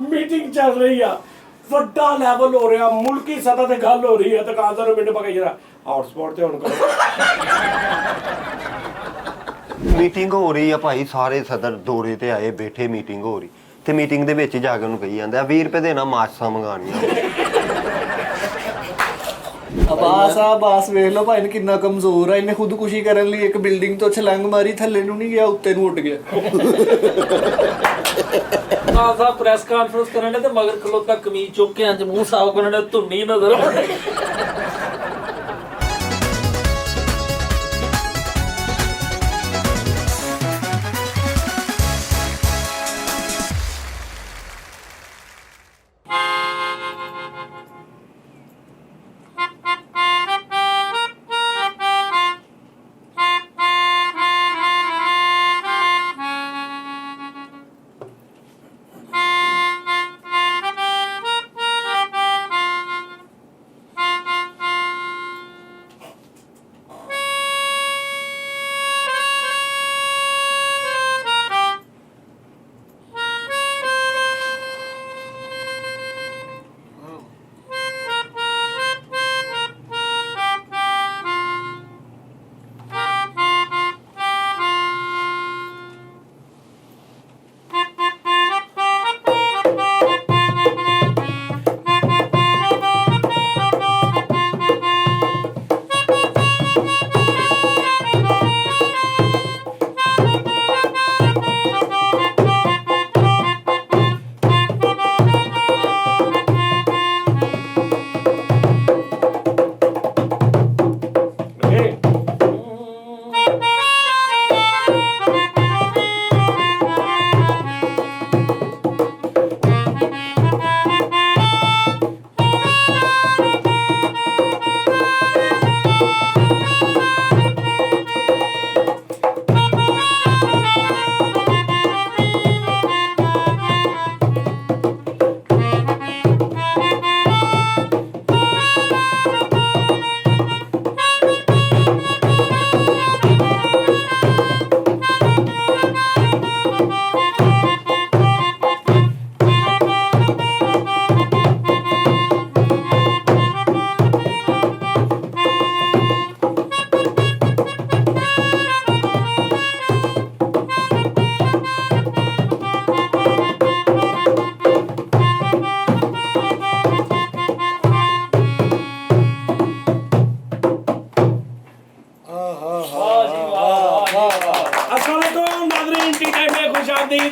Meeting ਚੱਲ ਰਹੀ ਆ, ਵੱਡਾ ਲੈਵਲ ਹੋ ਰਿਹਾ, ਮੁਲਕੀ ਸਤਹ ਤੇ ਗੱਲ ਹੋ ਰਹੀ ਹੈ, ਦੁਕਾਨਦਾਰ ਨੂੰ ਮੈਨੂੰ ਪਕਾ ਜਰਾ ਹੌਟਸਪੌਟ ਤੇ ਹੁਣ ਕਰੋ। ਮੀਟਿੰਗ ਹੋ ਰਹੀ ਆ ਭਾਈ, ਸਾਰੇ ਸਦਰ ਦੌਰੇ ਤੇ ਆਏ ਬੈਠੇ, ਮੀਟਿੰਗ ਹੋ ਰਹੀ ਤੇ ਮੀਟਿੰਗ ਦੇ ਵਿੱਚ ਜਾ ਕੇ ਉਹਨੂੰ ਕਹੀ ਜਾਂਦਾ 20 ਰੁਪਏ ਦੇਣਾ ਮਾਚਸਾਂ ਮੰਗਾਣੀਆਂ। ਆਬਾਸ ਵੇਖ ਲਓ ਭਾਈ ਨੇ ਕਿੰਨਾ ਕਮਜ਼ੋਰ ਆ, ਇਹਨੇ ਖੁਦਕੁਸ਼ੀ ਕਰਨ ਲਈ ਇੱਕ ਬਿਲਡਿੰਗ ਤੋਂ ਛਲੰਗ ਮਾਰੀ, ਥੱਲੇ ਨੂੰ ਨਹੀਂ ਗਿਆ, ਉੱਤੇ ਨੂੰ ਉੱਡ ਗਿਆ। ਆਸਾ ਪ੍ਰੈਸ ਕਾਨਫਰੰਸ ਕਰਨ ਦੇ ਤੇ ਮਗਰ ਖਲੋਤਾ ਕਮੀਜ਼ ਚੁੱਕ ਕੇ ਅੰਜ ਮੂੰਹ ਸਾਫ਼ ਕਰਨ ਦੇ ਧੁੰਨੀ ਨਜ਼ਰ ਆਉਂਦੀ।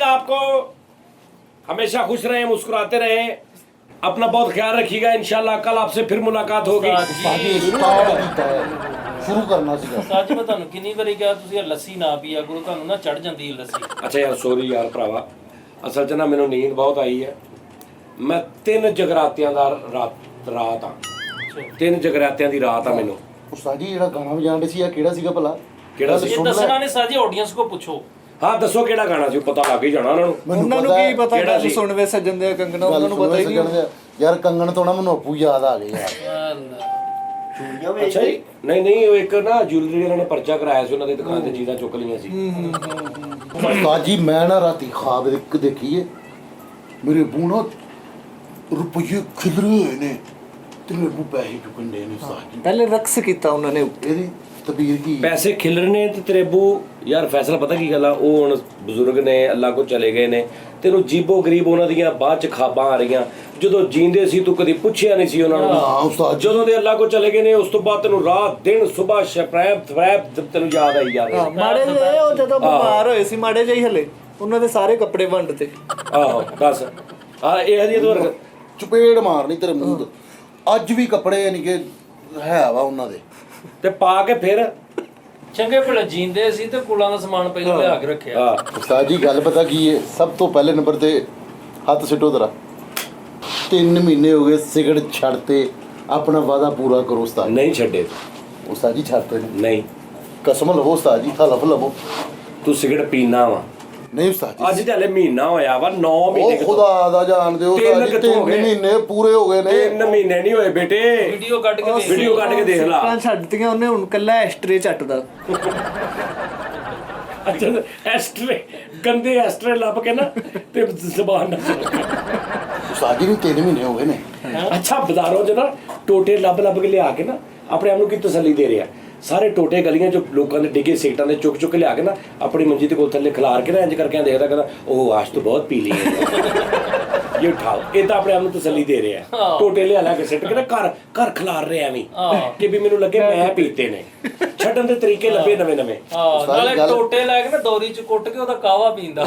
आपको हमेशा खुश रहें, मुस्कुराते रहें, अपना बहुत ख्याल रखिएगा। इंशाल्लाह कल आपसे फिर मुलाकात होगी। शुरू करना सीगा सच मैं ਤੁਹਾਨੂੰ ਕਿੰਨੀ ਵਾਰੀ ਕਿਹਾ ਤੁਸੀਂ ਇਹ ਲੱਸੀ ਨਾ ਪੀਆ ਕਰੋ, ਤੁਹਾਨੂੰ ਨਾ ਚੜ ਜਾਂਦੀ ਹੈ ਲੱਸੀ। ਅੱਛਾ ਯਾਰ ਸੌਰੀ ਯਾਰ ਭਰਾਵਾ, ਅਸਲ 'ਚ ਨਾ ਮੈਨੂੰ ਨੀਂਦ ਬਹੁਤ ਆਈ ਹੈ। ਮੈਂ 3 ਜਗਰਾਤਿਆਂ ਦਾ ਰਾਤ ਆ, 3 ਜਗਰਾਤਿਆਂ ਦੀ ਰਾਤ ਆ ਮੈਨੂੰ। ਉਸਤਾਦ ਜੀ ਜਿਹੜਾ ਗਾਣਾ ਵਜਾਉਂਦੇ ਸੀ ਆ ਕਿਹੜਾ ਸੀਗਾ ਭਲਾ? ਕਿਹੜਾ ਸੀ? ਇਹ ਦੱਸਣਾ ਨੇ ਸਾਜੀ ਆਡੀਅנס ਕੋ ਪੁੱਛੋ। ਹਾਂ ਦੱਸੋ ਕਿਹੜਾ ਗਾਣਾ ਸੀ, ਪਤਾ ਲੱਗ ਹੀ ਜਾਣਾ ਉਹਨਾਂ ਨੂੰ। ਉਹਨਾਂ ਨੂੰ ਕੀ ਪਤਾ ਗੱਲ ਸੁਣਵੇ ਸੱਜਣ ਦੇ ਕੰਗਣਾ, ਉਹਨਾਂ ਨੂੰ ਪਤਾ ਹੀ ਨਹੀਂ ਯਾਰ। ਕੰਗਣ ਤੋਂ ਨਾ ਮੈਨੂੰ ਆਪੂ ਯਾਦ ਆ ਗਈ ਯਾਰ। ਅੱਛਾ ਜੀ, ਨਹੀਂ ਉਹ ਇੱਕ ਨਾ ਜੁਐਲਰੀ ਵਾਲਿਆਂ ਨੇ ਪਰਚਾ ਕਰਾਇਆ ਸੀ ਉਹਨਾਂ ਦੀ ਦੁਕਾਨ ਤੇ, ਚੀਜ਼ਾਂ ਚੁੱਕ ਲਈਆਂ ਸੀ। ਉਸਤਾਦ ਜੀ ਮੈਂ ਨਾ ਰਾਤੀ ਖਾਬ ਇੱਕ ਦੇਖੀਏ, ਮੇਰੇ ਬੂ ਨਾ ਰੁਪਈਏ ਖਿਲਰੇ ਹੋਏ ਨੇ ਤੇ ਮੇਰੇ ਬੂ ਪੈਸੇ ਚੁੱਕਣ ਦੇ ਨੇ। ਉਸਤਾਦ ਜੀ ਪਹਿਲੇ ਰਕਸ ਕੀਤਾ ਉਹਨਾਂ ਨੇ, ਇਹਦੀ ਤਬੀਰ ਕੀ ਪੈਸੇ ਖਿਲਰਨੇ ਤੇ ਤੇਰੇ ਬੂ ਯਾਰ ਫੈਸਲਾ ਪਤਾ ਕੀ ਗੱਲ ਆ, ਉਹ ਹੁਣ ਬਜ਼ੁਰਗ ਨੇ, ਅੱਲਾ ਕੋ ਚਲੇ ਗਏ ਨੇ, ਤੈਨੂੰ ਜੀਬੋ ਗਰੀਬ ਉਹਨਾਂ ਦੀਆਂ ਬਾਅਦ ਚ ਖਾਬਾਂ ਆ ਰਹੀਆਂ। ਜਦੋਂ ਜੀਂਦੇ ਸੀ ਤੂੰ ਕਦੀ ਪੁੱਛਿਆ ਨਹੀਂ ਸੀ ਉਹਨਾਂ ਨੂੰ, ਜਦੋਂ ਦੇ ਅੱਲਾ ਕੋ ਚਲੇ ਗਏ ਨੇ ਉਸ ਤੋਂ ਬਾਅਦ ਤੈਨੂੰ ਰਾਤ ਦਿਨ ਸਵੇਰ ਸ਼ਪਰੈਬ ਤੈਨੂੰ ਯਾਦ ਆਈ ਯਾਰ। ਮਾੜੇ ਜਿਹੇ ਉਹ ਜਦੋਂ ਬਿਮਾਰ ਹੋਏ ਸੀ ਮਾੜੇ ਜਿਹੇ ਹਲੇ, ਉਹਨਾਂ ਦੇ ਸਾਰੇ ਕੱਪੜੇ ਵੰਡਤੇ। ਆਹੋ ਬਸ ਆ ਇਹ ਹਦੀ ਤੂੰ ਚਪੇੜ ਮਾਰਨੀ ਤੇਰੇ ਮੂੰਹ ਤੇ। ਅੱਜ ਵੀ ਕੱਪੜੇ ਯਾਨੀ ਕਿ ਹੈ ਵਾ ਉਹਨਾਂ ਦੇ, ਤੇ ਪਾ ਕੇ ਫਿਰ ਚੰਗੇ ਭਲੇ ਜੀਂਦੇ ਸੀ ਤੇ ਕੁਲਾਂ ਦਾ ਸਮਾਨ ਪਹਿਲਾਂ ਲਿਆ ਕੇ ਰੱਖਿਆ। ਉਸਤਾਦ ਜੀ ਗੱਲ ਪਤਾ ਕੀ ਹੈ, ਸਭ ਤੋਂ ਪਹਿਲੇ ਨੰਬਰ ਤੇ ਹੱਥ ਸਿੱਟੋ ਜ਼ਰਾ। 3 ਮਹੀਨੇ ਹੋ ਗਏ ਸਿਗਰਟ ਛੱਡਤੇ, ਆਪਣਾ ਵਾਦਾ ਪੂਰਾ ਕਰੋ ਉਸਤਾਦ। ਨਹੀਂ ਛੱਡੇ ਉਸਤਾਦ ਜੀ ਛੱਡਤੇ ਨਹੀਂ, ਕਸਮ ਲਵੋ ਉਸਤਾਦ ਜੀ, ਹਲਫ ਲਵੋ। ਤੂੰ ਸਿਗਰਟ ਪੀਣਾ ਵਾ? ਨਹੀਂ ਉਸਤਾਦ ਜੀ, ਅੱਜ ਤੇ ਹਲੇ ਮਹੀਨਾ ਹੋਇਆ ਵਾ, 9 ਮਹੀਨੇ ਉਹ ਖੁਦਾ ਦਾ ਜਾਣਦੇ ਹੋ ਉਸਤਾਦ ਜੀ, 3 ਮਹੀਨੇ ਪੂਰੇ ਹੋ ਗਏ ਨੇ। 3 ਮਹੀਨੇ ਨਹੀਂ ਹੋਏ ਬੇਟੇ, ਵੀਡੀਓ ਕੱਢ ਕੇ ਦੇਖ ਲਾ। ਸਿਗਰਟਾਂ ਛੱਡਤੀਆਂ ਉਹਨੇ, ਹੁਣ ਕੱਲਾ ਐਸਟਰੇ ਚੱਟਦਾ। ਅੱਛਾ ਐਸਟਰੇ, ਗੰਦੇ ਐਸਟਰੇ ਲੱਭ ਕੇ ਨਾ ਤੇ ਜ਼ਬਾਨ ਨਾਲ ਉਸਤਾਦ ਜੀ ਨੂੰ 3 ਮਹੀਨੇ ਹੋ ਗਏ ਨੇ। ਅੱਛਾ ਬਾਜ਼ਾਰੋਂ 'ਚ ਨਾ ਟੋਟੇ ਲੱਭ ਕੇ ਲਿਆ ਕੇ ਨਾ ਆਪਣੇ ਆਪ ਨੂੰ ਕੀ ਤਸੱਲੀ ਦੇ ਰਿਹਾ ਸਾਰੇ ਟੋਟੇ ਗਲੀਆਂ 'ਚ ਲੋਕਾਂ ਦੇ ਡਿੱਗੇ ਸਿਗਰਟਾਂ ਦੇ ਚੁੱਕ ਕੇ ਲਿਆ ਕੇ ਨਾ ਆਪਣੀ ਮੰਜੀ ਦੇ ਕੋਲ ਥੱਲੇ ਖਿਲਾਰ ਕੇ ਨਾ ਇੰਜ ਕਰਕੇ ਦੇਖਦਾ ਕਹਿੰਦਾ ਉਹ ਆਜ ਤੋਂ ਬਹੁਤ ਪੀ ਲਈ ਹੈ ਇਹ ਉਠਾਓ ਇਹ ਤਾਂ ਆਪਣੇ ਆਪ ਨੂੰ ਤਸੱਲੀ ਦੇ ਰਿਹਾ ਟੋਟੇ ਲਿਆ ਕੇ ਸਿੱਟ ਕੇ ਨਾ ਘਰ ਖਿਲਾਰ ਰਿਹਾ ਐਵੇਂ ਕਿ ਵੀ ਮੈਨੂੰ ਲੱਗੇ ਮੈਂ ਪੀਤੇ ਨੇ ਛੱਡਣ ਦੇ ਤਰੀਕੇ ਲੱਭੇ ਨਵੇਂ ਨਾਲੇ ਟੋਟੇ ਲੈ ਕੇ ਨਾ ਦੋਰੀ ਚ ਕੁੱਟ ਕੇ ਉਹਦਾ ਕਾਵਾ ਪੀਂਦਾ।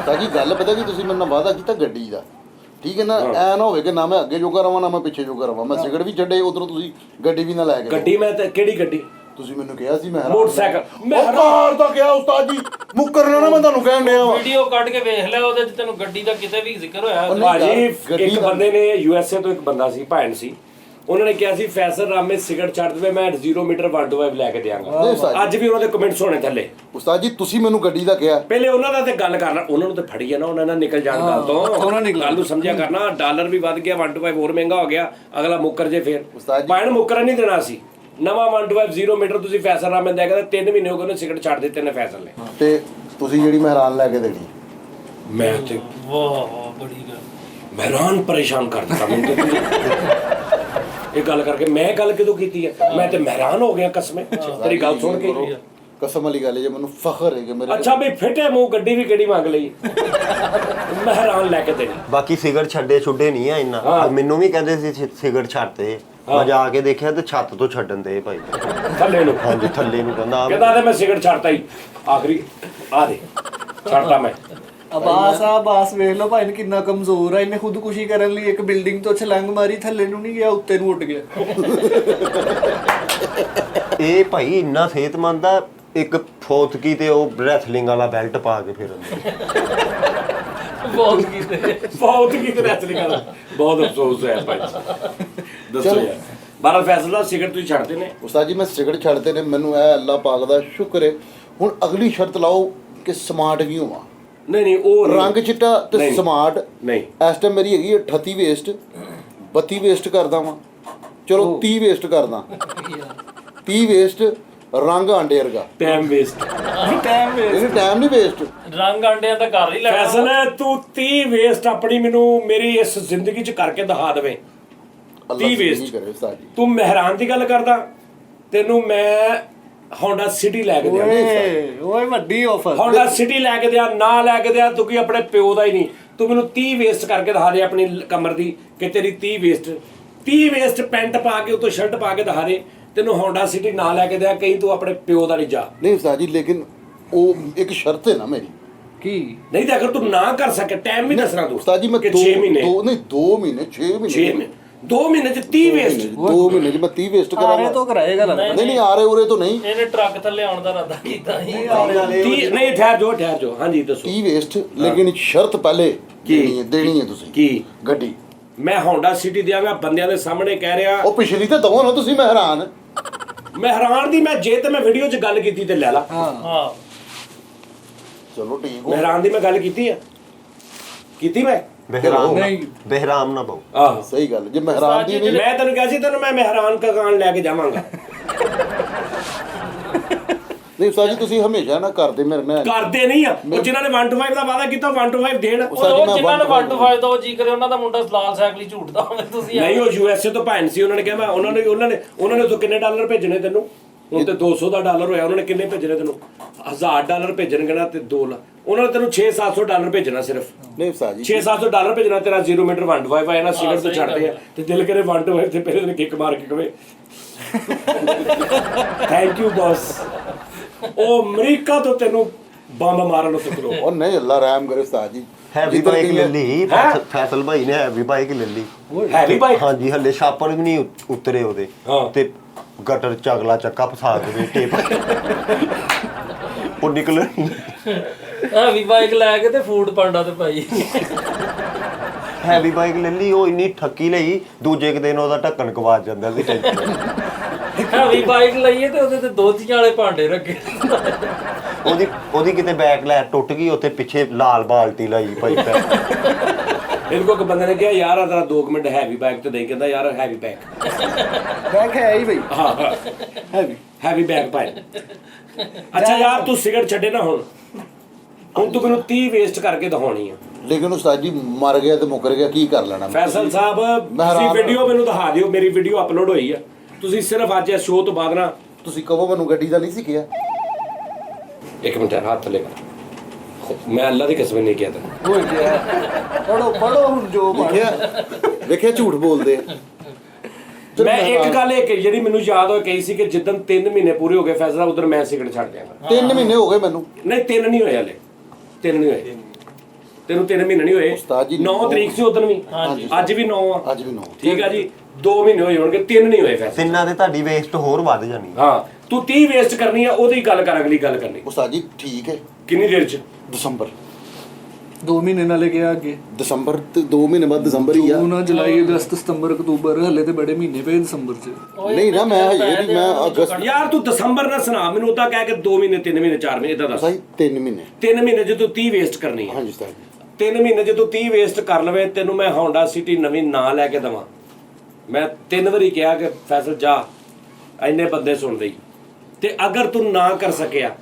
ਤਾਂ ਜੀ ਗੱਲ ਪਤਾ ਕੀ ਤੁਸੀਂ ਮੇਰੇ ਨਾਲ ਵਾਅਦਾ ਕੀਤਾ ਗੱਡੀ ਦਾ, ਠੀਕ ਹੈ ਨਾ, ਐ ਨਾ ਹੋਵੇ ਕਿ ਨਾ ਮੈਂ ਅੱਗੇ ਜੋਗਾ ਰਵਾਂ ਨਾ ਮੈਂ ਪਿੱਛੇ ਜੋਗਾ ਰਵਾਂ, ਮੈਂ ਸਿਗਰਟ ਵੀ ਛੱਡੇ ਉਧਰੋਂ ਤੁਸੀਂ ਗੱਡੀ ਵੀ ਨਾ ਲੈ ਕੇ ਗੱਡੀ ਮੈਂ ਤਾਂ ਕਿਹੜੀ ਗੱਡੀ ਤੁਸੀਂ ਮੈਨੂੰ ਕਿਹਾ ਸੀ ਮੈਂ ਮੋਟਰਸਾਈਕਲ ਮੈਂ ਕਾਰ ਦਾ ਕਿਹਾ ਉਸਤਾਦ ਜੀ ਮੁੱਕਰਨਾ ਨਾ ਮੈਂ ਤੁਹਾਨੂੰ ਕਹਿਣ ਡਿਆ ਵਾਂ। ਵੀਡੀਓ ਕੱਢ ਕੇ ਵੇਖ ਲੈ ਉਹਦੇ ਚ ਤੈਨੂੰ ਗੱਡੀ ਦਾ ਕਿਤੇ ਵੀ ਜ਼ਿਕਰ ਹੋਇਆ। ਭਾਜੀ ਗੱਡੀ ਇੱਕ ਦਾ- ਬੰਦੇ ਨੇ USA ਤੋਂ ਇੱਕ ਬੰਦਾ ਸੀ ਭੈਣ ਸੀ ਉਹਨਾਂ ਨੇ ਕਿਹਾ ਸੀ ਫੈਸਲ ਰਾਮੇ ਸਿਗਰਟ ਛੱਡ ਦੇਵੇ ਮੈਂ 0 ਮੀਟਰ 125 ਲੈ ਕੇ ਨਹੀਂ ਦਿਆਂਗਾ ਸਰ। ਅੱਜ ਵੀ ਉਹਨਾਂ ਦੇ ਕਮੈਂਟਸ ਹੋਣੇ ਥੱਲੇ ਉਸਤਾਦ ਜੀ ਤੁਸੀਂ ਮੈਨੂੰ ਗੱਡੀ ਦਾ ਕਿਹਾ ਪਹਿਲੇ ਉਹਨਾਂ ਦਾ ਤੇ ਗੱਲ ਕਰਨਾ ਉਹਨਾਂ ਨੂੰ ਤੇ ਫੜੀ ਆ ਨਾ ਉਹਨਾਂ ਨਾਲ ਨਿਕਲ ਜਾਣ ਗੱਲ ਤੋਂ ਗੱਲ ਨੂੰ ਸਮਝਿਆ ਕਰਨਾ ਡਾਲਰ ਵੀ ਵੱਧ ਗਿਆ 125 ਹੋਰ ਮਹਿੰਗਾ ਹੋ ਗਿਆ ਅਗਲਾ ਮੁੱਕਰ ਜੇ ਫੇਰ ਉਸਤਾਦ ਜੀ- ਭੈਣ ਮੁੱਕਰ ਨਹੀਂ ਦੇਣਾ ਸੀ ਨਵਾਂ 125 0 ਮੀਟਰ ਤੁਸੀਂ ਫੈਸਲ ਰਾਮੇ ਦੇ ਕਹਿੰਦਾ 3 ਮਹੀਨੇ ਹੋ ਗਏ ਉਹਨੇ ਸਿਗਰਟ ਛੱਡ ਦਿੱਤੇ ਨੇ ਫੈਸਲ ਨੇ ਤੇ ਤੁਸੀਂ ਜਿਹੜੀ ਮਹਿਰਾਨ ਲੈ ਕੇ ਦੇਣੀ ਮੈਂ ਤੇ ਵਾਹ ਬੜੀ ਗੱਲ ਹੈਰਾਨ ਪਰੇਸ਼ਾਨ ਕਰ ਦਿੱਤਾ ਮੈਨੂੰ ਤੇ ਇਹ ਗੱਲ ਕਰਕੇ ਮੈਂ ਗੱਲ ਕਿਦੋਂ ਕੀਤੀ ਹੈ ਮੈਂ ਤੇ ਹੈਰਾਨ ਹੋ ਗਿਆ ਕਸਮੇ ਤੇਰੀ ਗੱਲ ਸੁਣ ਕੇ ਕਸਮ ਵਾਲੀ ਗੱਲ ਹੈ ਜੇ ਮੈਨੂੰ ਫਖਰ ਹੈ ਕਿ ਮੇਰੇ ਅੱਛਾ ਵੀ ਫਿੱਟੇ ਮੂੰਹ ਗੱਡੀ ਵੀ ਕਿਹੜੀ ਮੰਗ ਲਈ ਮੈਂ ਹੈਰਾਨ ਲੈ ਕੇ ਦੇਣੀ ਬਾਕੀ ਸਿਗਰਟ ਛੱਡੇ ਨਹੀਂ ਆ ਇੰਨਾ ਮੈਨੂੰ ਵੀ ਕਹਿੰਦੇ ਸੀ ਸਿਗਰਟ ਛੱਡਤੇ ਮੈਂ ਜਾ ਕੇ ਦੇਖਿਆ ਤੇ ਛੱਤ ਤੋਂ ਛੱਡਣ ਦੇ ਭਾਈ ਥੱਲੇ ਨੂੰ ਹਾਂਜੀ ਥੱਲੇ ਨੂੰ ਕਹਿੰਦਾ ਤੇ ਮੈਂ ਸਿਗਰਟ ਛੱਡਤਾ ਹੀ ਆਖਰੀ ਆ ਦੇ ਛੱਡਤਾ ਮੈਂ ਆਬਾਸ ਵੇਖ ਲਓ ਭਾਈ ਨੇ ਕਿੰਨਾ ਕਮਜ਼ੋਰ ਆ ਇਹਨੇ ਖੁਦਕੁਸ਼ੀ ਕਰਨ ਲਈ ਇੱਕ ਬਿਲਡਿੰਗ ਤੋਂ ਛਲੰਗ ਮਾਰੀ ਥੱਲੇ ਨੂੰ ਨਹੀਂ ਗਿਆ ਉੱਤੇ ਨੂੰ ਉੱਡ ਗਿਆ। ਇਹ ਭਾਈ ਇੰਨਾ ਸਿਹਤਮੰਦ ਆ ਇੱਕ ਫੋਤਕੀ ਤੇ ਉਹ ਰੈਸਲਿੰਗ ਵਾਲਾ ਬੈਲਟ ਪਾ ਕੇ ਫਿਰਦਾ ਬਹੁਤ ਕੀਤੇ ਬਹੁਤ ਕੀ ਤੇ ਰੈਸਲਿੰਗ ਵਾਲਾ ਬਹੁਤ ਅਫਸੋਸ ਹੋਇਆ ਭਾਈ ਦੱਸੋ ਯਾਰ ਬਾਰਾ ਫੈਸਲਾ ਸਿਗਰਟ ਤੁਸੀਂ ਛੱਡਦੇ ਨੇ ਉਸਤਾਦ ਜੀ ਮੈਂ ਸਿਗਰਟ ਛੱਡਦੇ ਨੇ ਮੈਨੂੰ ਇਹ ਅੱਲਾਹ ਪਾਕ ਦਾ ਸ਼ੁਕਰ ਹੈ। ਹੁਣ ਅਗਲੀ ਸ਼ਰਤ ਲਾਓ ਕਿ ਸਮਾਰਟ ਵੀ ਹੋਵਾਂ ਨਹੀਂ ਉਹ ਨਹੀਂ। ਰੰਗ ਚਿੱਟਾ ਤੇ ਨਹੀਂ। ਸਮਾਰਟ ਨਹੀਂ ਇਸ ਟਾਈਮ ਮੇਰੀ ਹੈਗੀ 38 ਵੇਸਟ 32 ਵੇਸਟ ਕਰਦਾ ਵਾਂ ਚਲੋ 30 ਵੇਸਟ ਕਰਦਾ 30 ਵੇਸਟ ਰੰਗ ਆਂਡੇ ਵਰਗਾ ਟਾਈਮ ਵੇਸਟ ਇਹ ਟਾਈਮ ਨਹੀਂ ਵੇਸਟ ਰੰਗ ਆਂਡਿਆਂ ਦਾ ਘਰ ਹੀ ਲੈਣਾ। ਫੈਸਲਾ ਤੂੰ 30 ਵੇਸਟ ਆਪਣੀ ਮੈਨੂੰ ਮੇਰੀ ਇਸ ਜ਼ਿੰਦਗੀ 'ਚ ਕਰਕੇ ਦਿਖਾ ਦੇਵੇਂ 30 ਵੇਸਟ ਕਰੇ ਉਸਤਾਦ ਜੀ ਤੂੰ ਮਹਿਰਾਨ ਦੀ ਗੱਲ ਕਰਦਾ ਤੈਨੂੰ ਮੈਂ ਹੋਂਡਾ ਸਿਟੀ ਲੈ ਕੇ ਦਿਆਂ ਓਏ ਵੱਡੀ ਆਫਰ ਹੋਂਡਾ ਸਿਟੀ ਲੈ ਕੇ ਦਿਆਂ ਨਾ ਲੈ ਕੇ ਦਿਆਂ ਤੂੰ ਕੀ ਆਪਣੇ ਪਿਓ ਦਾ ਹੀ ਨਹੀਂ ਤੂੰ ਮੈਨੂੰ 30 ਵੇਸਟ ਕਰਕੇ ਦਿਖਾ ਦੇ ਆਪਣੀ ਕਮਰ ਦੀ ਕਿ ਤੇਰੀ 30 ਵੇਸਟ ਪੈਂਟ ਪਾ ਕੇ ਉਤੋਂ ਸ਼ਰਟ ਪਾ ਕੇ ਦਿਖਾ ਦੇ ਤੈਨੂੰ ਹੋਂਡਾ ਸਿਟੀ ਨਾ ਲੈ ਕੇ ਦਿਆਂ ਕਹੀਂ ਤੂੰ ਆਪਣੇ ਪਿਓ ਦਾ ਨਹੀਂ ਜਾ ਨਹੀਂ ਉਸਤਾਦ ਜੀ ਲੇਕਿਨ ਉਹ ਇੱਕ ਸ਼ਰਤ ਹੈ ਨਾ ਮੇਰੀ ਕੀ ਨਹੀਂ ਤਾਂ ਅਗਰ ਤੂੰ ਨਾ ਕਰ ਸਕੇ ਟਾਈਮ ਵੀ ਦੱਸਣਾ ਤੂੰ ਉਸਤਾਦ ਜੀ ਮੈਂ 6 ਮਹੀਨੇ 2 ਮਹੀਨੇ 6 ਮਹੀਨੇ 6 ਮਹੀਨੇ 2 ਮਹੀਨੇ 'ਚ 30 ਵੇਸਟ 2 ਮਹੀਨੇ 'ਚ ਮੈਂ 30 ਵੇਸਟ ਆਰੇ ਕਰਾਂਗਾ ਤੋਂ ਕਰਾਏਗਾ ਲੱਗਦਾ ਨਹੀਂ ਆ ਰਹੇ ਉਰੇ ਤੋਂ ਨਹੀਂ ਇਹਨੇ ਟਰੱਕ ਥੱਲੇ ਆਉਣ ਦਾ ਇਰਾਦਾ ਕੀਤਾ ਸੀ। 30 ਨਹੀਂ ਠਹਿਰ ਜਾਓ ਹਾਂਜੀ ਦੱਸੋ 30 ਵੇਸਟ ਲੇਕਿਨ ਇੱਕ ਸ਼ਰਤ ਪਹਿਲੇ ਦੇਣੀ ਹੈ ਤੁਸੀਂ ਕੀ ਗੱਡੀ ਮੈਂ ਹੋਂਡਾ ਸਿਟੀ ਦਿਆਂਗਾ ਬੰਦਿਆਂ ਦੇ ਸਾਹਮਣੇ ਕਹਿ ਰਿਹਾ ਉਹ ਪਿਛਲੀ ਤੇ ਦਵੋ ਨਾ ਤੁਸੀਂ ਮੈਂ ਹੈਰਾਨ ਮੈਂ ਹੈਰਾਨ ਦੀ ਮੈਂ ਜੇ ਤੇ ਮੈਂ ਵੀਡੀਓ 'ਚ ਗੱਲ ਕੀਤੀ ਤੇ ਲੈ ਲਾ ਹਾਂ ਚਲੋ ਠੀਕ ਮੈਂ ਹੋ ਹੈਰਾਨ ਦੀ ਮੈਂ ਗੱਲ ਕੀਤੀ ਆ ਕੀਤੀ ਮੈਂ ਬਹਿਰਾਮ ਨਾ ਬਹੁ ਆਹ ਸਹੀ ਗੱਲ ਜੇ ਮੈਂ ਹੈਰਾਨ ਦੀ ਨਹੀਂ ਮੈਂ ਤੈਨੂੰ ਕਿਹਾ ਸੀ ਤੈਨੂੰ ਮੈਂ ਮਹਿਰਾਨ ਕਗਾਨ ਲੈ ਕੇ ਜਾਵਾਂਗਾ ਨਹੀਂ ਉਸਤਾਦ ਜੀ ਤੁਸੀਂ ਹਮੇਸ਼ਾ ਨਾ ਕਰਦੇ ਮੇਰੇ ਨਾਲ ਕਰਦੇ ਨਹੀਂ ਆ ਉਹ ਜਿਨ੍ਹਾਂ ਨੇ 1 to 5 ਦਾ ਵਾਅਦਾ ਕੀਤਾ 1 to 5 ਦੇਣ ਉਹ ਜਿਨ੍ਹਾਂ ਨੇ 1 to 5 ਦਾ ਉਹ ਜੀ ਕਰੇ ਉਹਨਾਂ ਦਾ ਮੁੰਡਾ ਲਾਲ ਸਾਈਕਲ ਹੀ ਝੂਟਦਾ ਹੋਵੇ ਤੁਸੀਂ ਨਹੀਂ ਉਹ USA ਤੋਂ ਭੈਣ ਸੀ ਉਹਨਾਂ ਨੇ ਕਿਹਾ ਮੈਂ ਉਹਨਾਂ ਨੇ ਉਦੋਂ ਕਿੰਨੇ ਡਾਲਰ ਭੇਜਣੇ ਤੈਨੂੰ ਹੁਣ ਤੇ 200 ਦਾ ਡਾਲਰ ਹੋਇਆ ਉਹਨਾਂ ਨੇ ਕਿੰਨੇ ਭੇਜਣੇ ਤੈਨੂੰ $1000 ਭੇਜਣਗੇ ਨਾ ਤੇ 2 ਲੱਖ ਉਹਨਾਂ ਨੇ ਤੈਨੂੰ 6-700 ਡਾਲਰ ਭੇਜਣਾ ਸਿਰਫ ਨਹੀਂ ਉਸਤਾਦ ਜੀ 6-700 ਡਾਲਰ ਭੇਜਣਾ ਤੇਰਾ 0 ਮੀਟਰ 125 ਆਇਆ ਨਾ ਸਿਗਰਟ ਤੋਂ ਛੱਡਦੇ ਆ ਤੇ ਦਿਲ ਕਰੇ 125 ਤੇ ਪਹਿਲੇ ਦਿਨ ਕਿੱਕ ਮਾਰ ਕੇ ਕਵੇ ਥੈਂਕ ਯੂ ਬੌਸ ਉਹ ਅਮਰੀਕਾ ਤੋਂ ਤੈਨੂੰ ਬੰਬ ਮਾਰਨ ਨੂੰ ਫਿਕਰੋ ਉਹ ਨਹੀਂ ਅੱਲਾ ਰਹਿਮ ਕਰੇ ਉਸਤਾਦ ਜੀ ਹੈਵੀ ਬਾਈਕ ਲੈ ਲਈ ਫੈਸਲ ਭਾਈ ਨੇ ਹੈਵੀ ਬਾਈਕ ਲੈ ਲਈ ਹੈਵੀ ਬਾਈਕ ਹਾਂਜੀ ਹੱਲੇ ਛਾਪਰ ਵੀ ਨਹੀਂ ਉਤਰੇ ਉਹਦੇ ਹਾਂ। ਤੇ ਗਟਰ ਚਗਲਾ ਚੱਕਾ ਫਸਾ ਕੇ ਟੇਪ ਉਹ ਨਿਕਲ ਵੀ ਬਾਈਕ ਲੈ ਕੇ ਤੇ ਫੂਡ ਪਾਂਡਾ ਤੇ ਭਾਈ ਹੈਵੀ ਬਾਈਕ ਲੈ ਲਈ ਉਹ ਇੰਨੀ ਠੱਕੀ ਲਈ ਦੂਜੇ ਕੁ ਦਿਨ ਉਹਦਾ ਢੱਕਣ ਗਵਾਚ ਜਾਂਦਾ ਸੀ ਵੀ ਬਾਈਕ ਲਈਏ ਤੇ ਉਹਦੇ ਤੇ ਦੋਧੀਆਂ ਵਾਲੇ ਭਾਂਡੇ ਰੱਖੇ ਉਹਦੀ ਕਿਤੇ ਬੈਕ ਲੈ ਟੁੱਟ ਗਈ ਉੱਥੇ ਪਿੱਛੇ ਲਾਲ ਬਾਲਟੀ ਲਾਈ ਭਾਈ ਇਹਦੇ ਕੋਲ ਇੱਕ ਬੰਦੇ ਨੇ ਕਿਹਾ ਯਾਰ ਆ 2 ਮਿੰਟ ਹੈਵੀ ਬਾਈਕ ਤੇ ਦੇ ਕਹਿੰਦਾ ਯਾਰ ਹੈਵੀ ਬੈਗ ਬੈਗ ਹੈ ਹੀ ਬਈ ਹਾਂ ਹੈਵੀ ਬੈਗ ਪਾਏ ਅੱਛਾ ਯਾਰ ਤੂੰ ਸਿਗਰਟ ਛੱਡੇ ਨਾ ਹੁਣ ਤੂੰ ਮੈਨੂੰ 30 ਵੇਸਟ ਕਰਕੇ ਦਿਖਾਉਣੀ ਆ ਲੇਕਿਨ ਉਸਤਾਦ ਜੀ ਮਰ ਗਿਆ ਤੇ ਮੁੱਕਰ ਗਿਆ, ਕੀ ਕਰ ਲੈਣਾ ਮੈਂ? ਫੈਸਲ ਸਾਹਿਬ ਮੈਂ ਤੁਸੀਂ ਹੈਰਾਨ ਵੀਡੀਓ ਮੈਨੂੰ ਦਿਖਾ ਦਿਓ, ਮੇਰੀ ਵੀਡੀਓ ਅਪਲੋਡ ਹੋਈ ਆ। ਤੁਸੀਂ ਸਿਰਫ ਅੱਜ ਇਸ ਸ਼ੋਅ ਤੋਂ ਬਾਅਦ ਨਾ ਤੁਸੀਂ ਕਹੋ ਮੈਨੂੰ ਗੱਡੀ ਦਾ ਨਹੀਂ ਸੀ ਕਿਹਾ। ਇੱਕ ਮਿੰਟ ਹੱਥ ਲੈ ਕਰ, ਮੈਂ ਅੱਲਾ ਦੀ ਕਸਮ ਨਹੀਂ ਕਿਹਾ ਤੈਨੂੰ। ਹੋ ਗਿਆ ਪੜੋ ਹੁਣ ਜੋ ਵੇਖਿਆ ਝੂਠ ਬੋਲਦੇ ਆ। ਮੈਂ ਇੱਕ ਗੱਲ ਇਹ ਕਹੀ ਜਿਹੜੀ ਮੈਨੂੰ ਯਾਦ ਹੋਈ ਕਹੀ ਸੀ ਕਿ ਜਿੱਦਣ 3 ਮਹੀਨੇ ਪੂਰੇ ਹੋ ਗਏ ਫੈਸਲਾ ਉਧਰ ਮੈਂ ਸਿਗਰਟ ਛੱਡ ਦਿਆਂਗਾ। 3 ਮਹੀਨੇ ਹੋ ਗਏ ਮੈਨੂੰ। ਨਹੀਂ 3 ਨਹੀਂ ਹੋਏ ਹਲੇ, 3 ਨਹੀਂ ਹੋਏ ਤੈਨੂੰ 3 ਮਹੀਨੇ ਨਹੀਂ ਹੋਏ। ਉਸਤਾਦ ਜੀ 9 ਤਰੀਕ ਸੀ ਉਦੋਂ ਵੀ, ਅੱਜ ਵੀ 9 ਆ। ਅੱਜ ਵੀ 9 ਠੀਕ ਆ ਜੀ, 2 ਮਹੀਨੇ ਹੋਏ ਹੋਣਗੇ, 3 ਨਹੀਂ ਹੋਏ ਫੈਸਲੇ। ਤਿੰਨਾਂ ਦੇ ਤੁਹਾਡੀ ਵੇਸਟ ਹੋਰ ਵੱਧ ਜਾਣੀ। ਹਾਂ ਤੂੰ 30 ਵੇਸਟ ਕਰਨੀ ਆ, ਉਹਦੀ ਗੱਲ ਕਰ, ਅਗਲੀ ਗੱਲ ਕਰਨੀ। ਉਸਤਾਦ ਜੀ ਠੀਕ ਹੈ। ਕਿੰਨੀ ਦੇਰ ਚ? ਦਸੰਬਰ 2 ਮਹੀਨੇ ਨਾਲੇ ਗਿਆ ਅੱਗੇ, ਦਸੰਬਰ ਤੇ 2 ਮਹੀਨੇ ਬਾਅਦ ਦਸੰਬਰ ਹੀ ਆ। ਜੂਨ ਜੁਲਾਈ ਅਗਸਤ ਸਤੰਬਰ ਅਕਤੂਬਰ, ਹਲੇ ਤੇ ਬੜੇ ਮਹੀਨੇ ਪਏ ਦਸੰਬਰ ਚ। ਨਹੀਂ ਨਾ ਮੈਂ ਹਜੇ ਵੀ ਮੈਂ ਅਗਸਤ ਯਾਰ ਤੂੰ ਦਸੰਬਰ ਨਾ ਸੁਣਾ ਮੈਨੂੰ, ਉਦਾਂ ਕਹਿ ਕੇ 2 ਮਹੀਨੇ 3 ਮਹੀਨੇ 4 ਮਹੀਨੇ ਇਦਾਂ ਦੱਸ। ਸਹੀ 3 ਮਹੀਨੇ। 3 ਮਹੀਨੇ ਜੇ ਤੂੰ 30 ਵੇਸਟ ਕਰਨੀ ਹੈ, ਹਾਂਜੀ ਉਸਤਾਦ ਜੀ। 3 ਮਹੀਨੇ ਜੇ ਤੂੰ 30 ਵੇਸਟ ਕਰ ਲਵੇ, ਤੈਨੂੰ ਮੈਂ ਹੋਂਡਾ ਸਿਟੀ ਨਵੀਂ ਨਾ ਲੈ ਕੇ ਦਵਾਂ। ਮੈਂ 3 ਵਾਰੀ ਕਿਹਾ ਕਿ ਫੈਸਲ ਜਾ, ਇੰਨੇ ਬੰਦੇ ਸੁਣਦੇ ਹੀ, ਤੇ ਅਗਰ ਤੂੰ ਨਾ ਕਰ ਸਕਿਆ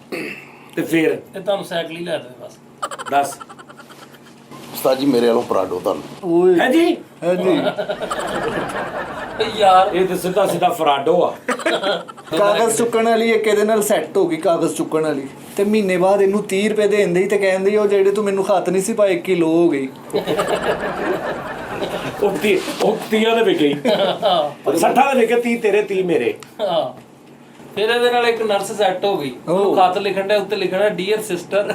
ਤੇ ਫਿਰ ਤੇ ਤੁਹਾਨੂੰ ਸਾਈਕਲ ਹੀ ਲੈ ਦੇ ਬਸ। ਦੱਸ। ਉਸਤਾਦ ਜੀ ਮੇਰੇ ਵੱਲੋਂ ਪਰਾਡੋ ਤੁਹਾਨੂੰ। ਓਏ ਹੈ ਜੀ, ਹੈ ਜੀ, ਯਾਰ ਇਹ ਤੇ ਸਿੱਧਾ ਸਿੱਧਾ ਫਰਾਡੋ ਆ। ਕਾਗਜ਼ ਚੁੱਕਣ ਵਾਲੀ ਇੱਕ ਇਹਦੇ ਨਾਲ ਸੈੱਟ ਹੋ ਗਈ, ਕਾਗਜ਼ ਚੁੱਕਣ ਵਾਲੀ, ਤੇ ਮਹੀਨੇ ਬਾਅਦ ਇਹਨੂੰ 30 ਰੁਪਏ ਦੇਂਦੇ ਹੀ ਤੇ ਕਹਿੰਦੀ ਉਹ ਜਿਹੜੇ ਤੂੰ ਮੈਨੂੰ ਖਤ ਨਹੀਂ ਸੀ ਪਾਏ 1 ਕਿਲੋ ਹੋ ਗਈ। ਉਹ 30 ਦੇ ਵਿਕੇ 60 ਦੇ ਵਿਕੇ, 30 ਤੇਰੇ 30 ਮੇਰੇ। ਹਾਂ ਫਿਰ ਇਹਦੇ ਨਾਲ ਇੱਕ ਨਰਸ ਸੈੱਟ ਹੋ ਗਈ, ਉਹਨੂੰ ਖਤ ਲਿਖਣ ਦੇ ਉੱਤੇ ਲਿਖਣਾ ਡੀਅਰ ਸਿਸਟਰ।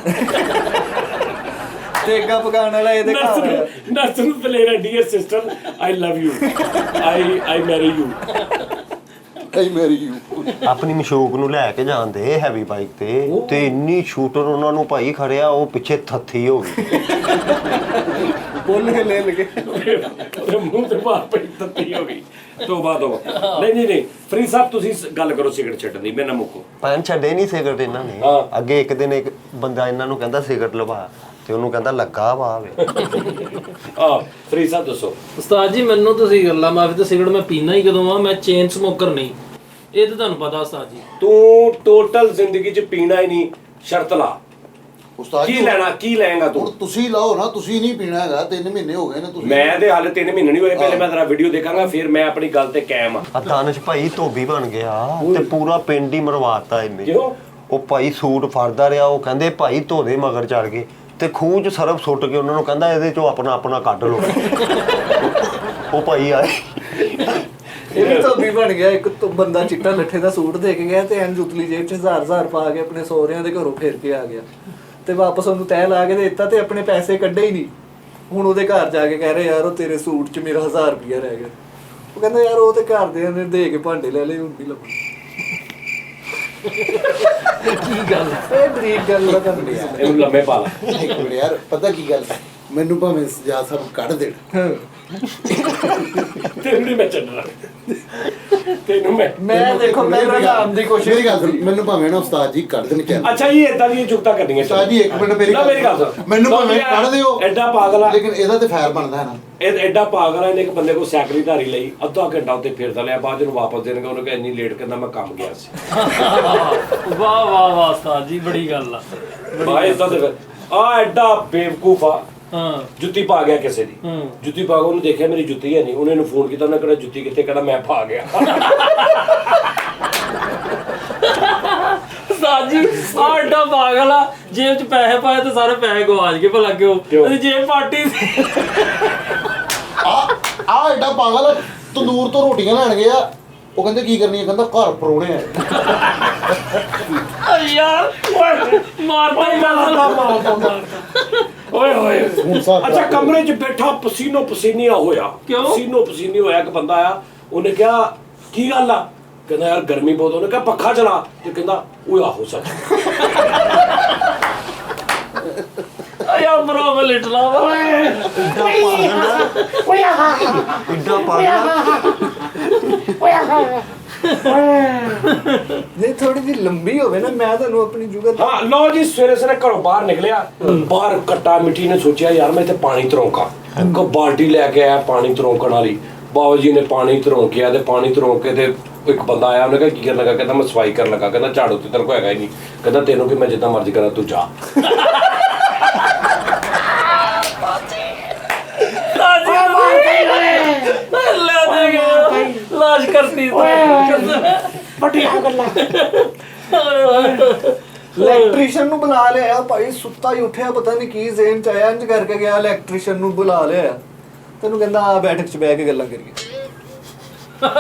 ਤੇ ਅੱਗਾ ਪਕਾਉਣ ਵਾਲਾ ਇਹਦੇ ਘਰ ਆਇਆ। ਨਰਸ ਨੂੰ ਪਲੇਰਾ dear sister I love you, I marry you. I marry you. ਆਪਣੀ ਮਸ਼ੂਕ ਨੂੰ ਲੈ ਕੇ ਜਾਂਦੇ ਹੈਵੀ ਬਾਈਕ ਤੇ ਇੰਨੀ ਸ਼ੂਟਰ ਉਹਨਾਂ ਨੂੰ ਭਾਈ ਖੜਿਆ, ਉਹ ਪਿੱਛੇ ਥੱਥੀ ਹੋ ਗਈ। ਬੋਲ ਕੇ ਲੈ ਲਗੇ ਉਹਦੇ ਮੂੰਹ ਤੇ ਮਾਰ ਪਈ, ਤੱਤੀ ਹੋ ਗਈ। ਤੋਬਾ ਤੋਬਾ। ਨਹੀਂ ਫਰੀ ਸਾਹਿਬ ਤੁਸੀਂ ਗੱਲ ਕਰੋ ਸਿਗਰਟ ਛੱਡਣ ਦੀ, ਮੇਰੇ ਨਾਲ ਮੁੱਕੋ। ਪੈਨ ਛੱਡੇ ਨਹੀਂ ਸਿਗਰਟ ਇਹਨਾਂ ਨੇ। ਹਾਂ। ਅੱਗੇ ਇੱਕ ਦਿਨ ਇੱਕ ਬੰਦਾ ਇਹਨਾਂ ਨੂੰ ਕਹਿੰਦਾ ਸਿਗਰਟ ਲਵਾ, ਤੇ ਉਹਨੂੰ ਕਹਿੰਦਾ ਲੱਗਾ ਵਾ ਵੇ। ਫਰੀ ਸਾਹਿਬ ਦੱਸੋ। ਉਸਤਾਦ ਜੀ ਮੈਨੂੰ ਤੁਸੀਂ ਗੱਲਾਂ ਮਾਫੀ ਤੇ ਸਿਗਰਟ ਮੈਂ ਪੀਣਾ ਹੀ ਕਦੋਂ ਆ, ਮੈਂ ਚੇਨ ਸਮੋਕਰ ਨਹੀਂ, ਇਹ ਤਾਂ ਤੁਹਾਨੂੰ ਪਤਾ ਉਸਤਾਦ ਜੀ। ਤੂੰ ਟੋਟਲ ਜ਼ਿੰਦਗੀ 'ਚ ਪੀਣਾ ਹੀ ਨਹੀਂ, ਸ਼ਰਤ ਲਾ। ਉਸਤਾਦ ਕੀ ਜੀ ਲੈਣਾ, ਕੀ ਲੈਂਗਾ ਹੁਣ ਤੂੰ? ਤੁਸੀਂ ਲਾਓ ਨਾ, ਤੁਸੀਂ ਨਹੀਂ ਪੀਣਾ ਹੈਗਾ। 3 ਮਹੀਨੇ ਹੋ ਗਏ ਨੇ ਤੁਸੀਂ। ਮੈਂ ਤੇ ਹਾਲੇ 3 ਮਹੀਨੇ ਨਹੀਂ ਹੋਏ, ਪਹਿਲੇ ਮੈਂ ਤੇਰਾ ਵੀਡੀਓ ਦੇਖਾਂਗਾ, ਫਿਰ ਮੈਂ ਆਪਣੀ ਗੱਲ ਤੇ ਕਾਇਮ ਆ। ਆ ਦਾਨਿਸ਼ ਭਾਈ ਧੋਬੀ ਬਣ ਗਿਆ ਤੇ ਪੂਰਾ ਪਿੰਡ ਹੀ ਮਰਵਾਤਾ ਇਹਨੇ। ਕਿਉਂ? ਉਹ ਭਾਈ ਸੂਟ ਫੜਦਾ ਰਿਹਾ, ਉਹ ਕਹਿੰਦੇ ਭਾਈ ਧੋਦੇ ਮਗਰ ਚੜ ਗਏ ਤੇ ਖੂਹ 'ਚ ਸਰਫ ਸੁੱਟ ਕੇ ਉਹਨਾਂ ਨੂੰ ਕਹਿੰਦਾ ਇਹਦੇ 'ਚੋਂ ਆਪਣਾ ਕੱਢ ਲਓ। ਉਹ ਭਾਈ ਆਏ, ਇਹ ਵੀ ਧੋਬੀ ਬਣ ਗਿਆ। ਇੱਕ ਬੰਦਾ ਚਿੱਟਾ ਲੱਠੇ ਦਾ ਸੂਟ ਦੇ ਕੇ ਗਿਆ ਤੇ ਐਨ ਜੁਤਲੀ ਜੇਬ 'ਚ 1000 ਪਾ ਕੇ ਆਪਣੇ ਸਹੁਰਿਆਂ ਦੇ ਘਰੋਂ ਫੇਰ ਕੇ ਆ ਗਿਆ, ਤੇ ਵਾਪਸ ਉਹਨੂੰ ਤਹਿ ਲਾ ਕੇ ਦੇ ਦਿੱਤਾ ਤੇ ਆਪਣੇ ਪੈਸੇ ਕੱਢੇ ਹੀ ਨਹੀਂ। ਹੁਣ ਉਹਦੇ ਘਰ ਜਾ ਕੇ ਕਹਿ ਰਹੇ ਯਾਰ ਉਹ ਤੇਰੇ ਸੂਟ 'ਚ ਮੇਰਾ 1000 ਰੁਪਇਆ ਰਹਿ ਗਿਆ। ਉਹ ਕਹਿੰਦਾ ਯਾਰ ਉਹ ਤੇ ਘਰ ਦੇ ਨੇ ਦੇ ਕੇ ਭਾਂਡੇ ਲੈ ਲਏ, ਹੁਣ ਨਹੀਂ ਲੱਭਣਾ। ਕੀ ਗੱਲ ਇਹ ਬਰੀਕ ਗੱਲ ਦਾ ਕੰਮ ਨਹੀਂ ਹੈ। ਇਹਨੂੰ ਲੰਮੇ ਪਾ ਲਾ। ਇੱਕ ਮਿੰਟ ਯਾਰ, ਪਤਾ ਕੀ ਗੱਲ ਹੈ, ਮੈਨੂੰ ਭਾਵੇਂ ਸਜਾ ਸਾਹਿਬ ਕੱਢ ਦੇਣ, ਤੈਨੂੰ ਨਹੀਂ ਮੈਂ ਛੱਡਣਾ, ਤੈਨੂੰ ਮੈਂ ਦੇਖੋ ਮੈਂ ਰਾਮ ਦੀ ਕੋਸ਼ਿਸ਼ ਮੇਰੀ ਗੱਲ ਸੁਣ, ਮੈਨੂੰ ਭਾਵੇਂ ਨਾ ਉਸਤਾਦ ਜੀ ਕੱਢ ਦੇਣ ਚਾਹੀਦੇ। ਅੱਛਾ ਜੀ, ਇਦਾਂ ਦੀਆਂ ਜੁਗਤਾਂ ਕਰਨੀਆਂ। ਉਸਤਾਦ ਜੀ ਇੱਕ ਮਿੰਟ ਮੇਰੀ ਗੱਲ ਸੁਣ। ਮੈਨੂੰ ਭਾਵੇਂ ਕੱਢ ਦਿਓ, ਐਡਾ ਪਾਗਲ ਆ, ਲੇਕਿਨ ਇਹਦਾ ਤੇ ਫੈਰ ਬਣਦਾ ਹੈ ਨਾ। ਇਹ ਐਡਾ ਪਾਗਲ ਆ, ਇਹਨੇ ਇੱਕ ਬੰਦੇ ਕੋਲ ਸਾਈਕਲ ਧਾਰੀ ਲਈ, ਅੱਧਾ ਘੰਟਾ ਉੱਤੇ ਫਿਰਦਾ ਲਿਆ, ਬਾਅਦ ਇਹਨੂੰ ਵਾਪਸ ਦੇਣਗੇ। ਉਹਨੇ ਕਿਹਾ ਇੰਨੀ ਲੇਟ, ਕਹਿੰਦਾ ਮੈਂ ਕੰਮ ਗਿਆ ਸੀ। ਵਾਹ ਵਾਹ ਵਾਹ ਉਸਤਾਦ ਜੀ, ਬੜੀ ਗੱਲ ਆ। ਬਾਈ ਇਦਾਂ ਤੇ ਫਿਰ ਆ ਐਡਾ ਬੇਵਕੂਫ ਆ, ਹਾਂ ਜੁੱਤੀ ਪਾ ਗਿਆ ਕਿਸੇ ਦੀ, ਜੁੱਤੀ ਪਾ ਕੇ ਉਹਨੂੰ ਦੇਖਿਆ ਮੇਰੀ ਜੁੱਤੀ ਹੈ ਨਹੀਂ, ਉਹਨੇ ਇਹਨੂੰ ਫੋਨ ਕੀਤਾ, ਉਹਨੇ ਕਿਹਾ ਜੁੱਤੀ ਕਿੱਥੇ, ਕਹਿੰਦਾ ਮੈਂ ਪਾ ਗਿਆ। ਉਸਤਾਦ ਜੀ ਆਹ ਐਡਾ ਪਾਗਲ ਆ, ਜੇਬ 'ਚ ਪੈਸੇ ਪਾਏ ਤੇ ਸਾਰੇ ਪੈਸੇ ਗਵਾਚ ਗਏ, ਭਲਾ ਕਿਉਂ? ਉਹਦੀ ਜੇਬ ਪਾਟੀ ਸੀ। ਆ ਐਡਾ ਪਾਗਲ ਆ, ਤੰਦੂਰ ਤੋਂ ਰੋਟੀਆਂ ਲੈਣ ਗਿਆ, ਉਹ ਕਹਿੰਦੇ ਕੀ ਕਰਨੀ ਹੈ, ਕਹਿੰਦਾ ਘਰ ਪਰੋਣੇ ਆ। ਯਾਰ ਮਾਰਦਾ ਹੀ ਮਾਰਦਾ। ਓਏ ਹੋਏ। ਹੁਣ ਸਾਹਿਬ ਅੱਛਾ, ਕਮਰੇ 'ਚ ਬੈਠਾ ਪਸੀਨੋ ਪਸੀਨੀਆ ਹੋਇਆ, ਕਿਉਂ? ਪਸੀਨੋ ਪਸੀਨੀ ਹੋਇਆ। ਇੱਕ ਬੰਦਾ ਆਇਆ, ਉਹਨੇ ਕਿਹਾ ਕੀ ਗੱਲ ਆ, ਕਹਿੰਦਾ ਯਾਰ ਗਰਮੀ ਬਹੁਤ। ਉਹਨੇ ਕਿਹਾ ਪੱਖਾ ਚਲਾ, ਤੇ ਕਹਿੰਦਾ ਓਏ ਆਹੋ ਸੱਚ। ਯਾਰ ਬਰੋ ਮੈਂ ਲਿਟਲਾ ਵਾ। ਇੱਡਾ ਪਾਗਲ। ਜੇ ਥੋੜੀ ਜਿਹੀ ਲੰਬੀ ਹੋਵੇ ਨਾ, ਮੈਂ ਤੁਹਾਨੂੰ ਆਪਣੀ ਜੁਗਤ ਹਾਂ ਲਓ ਜੀ, ਸਵੇਰੇ ਸਵੇਰੇ ਘਰੋਂ ਬਾਹਰ ਨਿਕਲਿਆ, ਬਾਹਰ ਕੱਟਾ ਮਿੱਟੀ ਨੇ ਸੋਚਿਆ ਯਾਰ ਮੈਂ ਇੱਥੇ ਪਾਣੀ ਤਰੋਂਕਾਂ। ਇੱਕ ਬਾਲਟੀ ਲੈ ਕੇ ਆਇਆ ਪਾਣੀ ਤਰੋਂਕਣ ਵਾਲੀ। ਬਾਬਾ ਜੀ ਨੇ ਪਾਣੀ ਤਰੋਂਕਿਆ, ਤੇ ਪਾਣੀ ਤਰੋਂਕ ਕੇ ਤੇ ਇੱਕ ਬੰਦਾ ਆਇਆ, ਉਹਨੇ ਕਿਹਾ ਕੀ ਕਰਨ ਲੱਗਾ, ਕਹਿੰਦਾ ਮੈਂ ਸਫਾਈ ਕਰਨ ਲੱਗਾ। ਕਹਿੰਦਾ ਝਾੜੂ ਤੇ ਤੇਰੇ ਕੋਲ ਹੈਗਾ ਹੀ ਨਹੀਂ, ਕਹਿੰਦਾ ਤੈਨੂੰ ਕਿ ਮੈਂ ਜਿੱਦਾਂ ਮਰਜ਼ੀ ਕਰਾਂ, ਤੂੰ ਜਾ। ਬਰਦਾਸ਼ਤ ਕਰਤੀ ਵੱਡੀਆਂ ਗੱਲਾਂ। ਇਲੈਕਟ੍ਰੀਸ਼ੀਅਨ ਨੂੰ ਬੁਲਾ ਲਿਆ ਭਾਈ, ਸੁੱਤਾ ਹੀ ਉੱਠਿਆ, ਪਤਾ ਨਹੀਂ ਕੀ ਜ਼ੇਨ ਚ ਆਇਆ, ਇੰਜ ਕਰਕੇ ਗਿਆ ਇਲੈਕਟ੍ਰੀਸ਼ੀਅਨ ਨੂੰ ਬੁਲਾ ਲਿਆ, ਤੈਨੂੰ ਕਹਿੰਦਾ ਆ ਬੈਠਕ ਚ ਬਹਿ ਕੇ ਗੱਲਾਂ ਕਰੀਏ। ਵਾਹ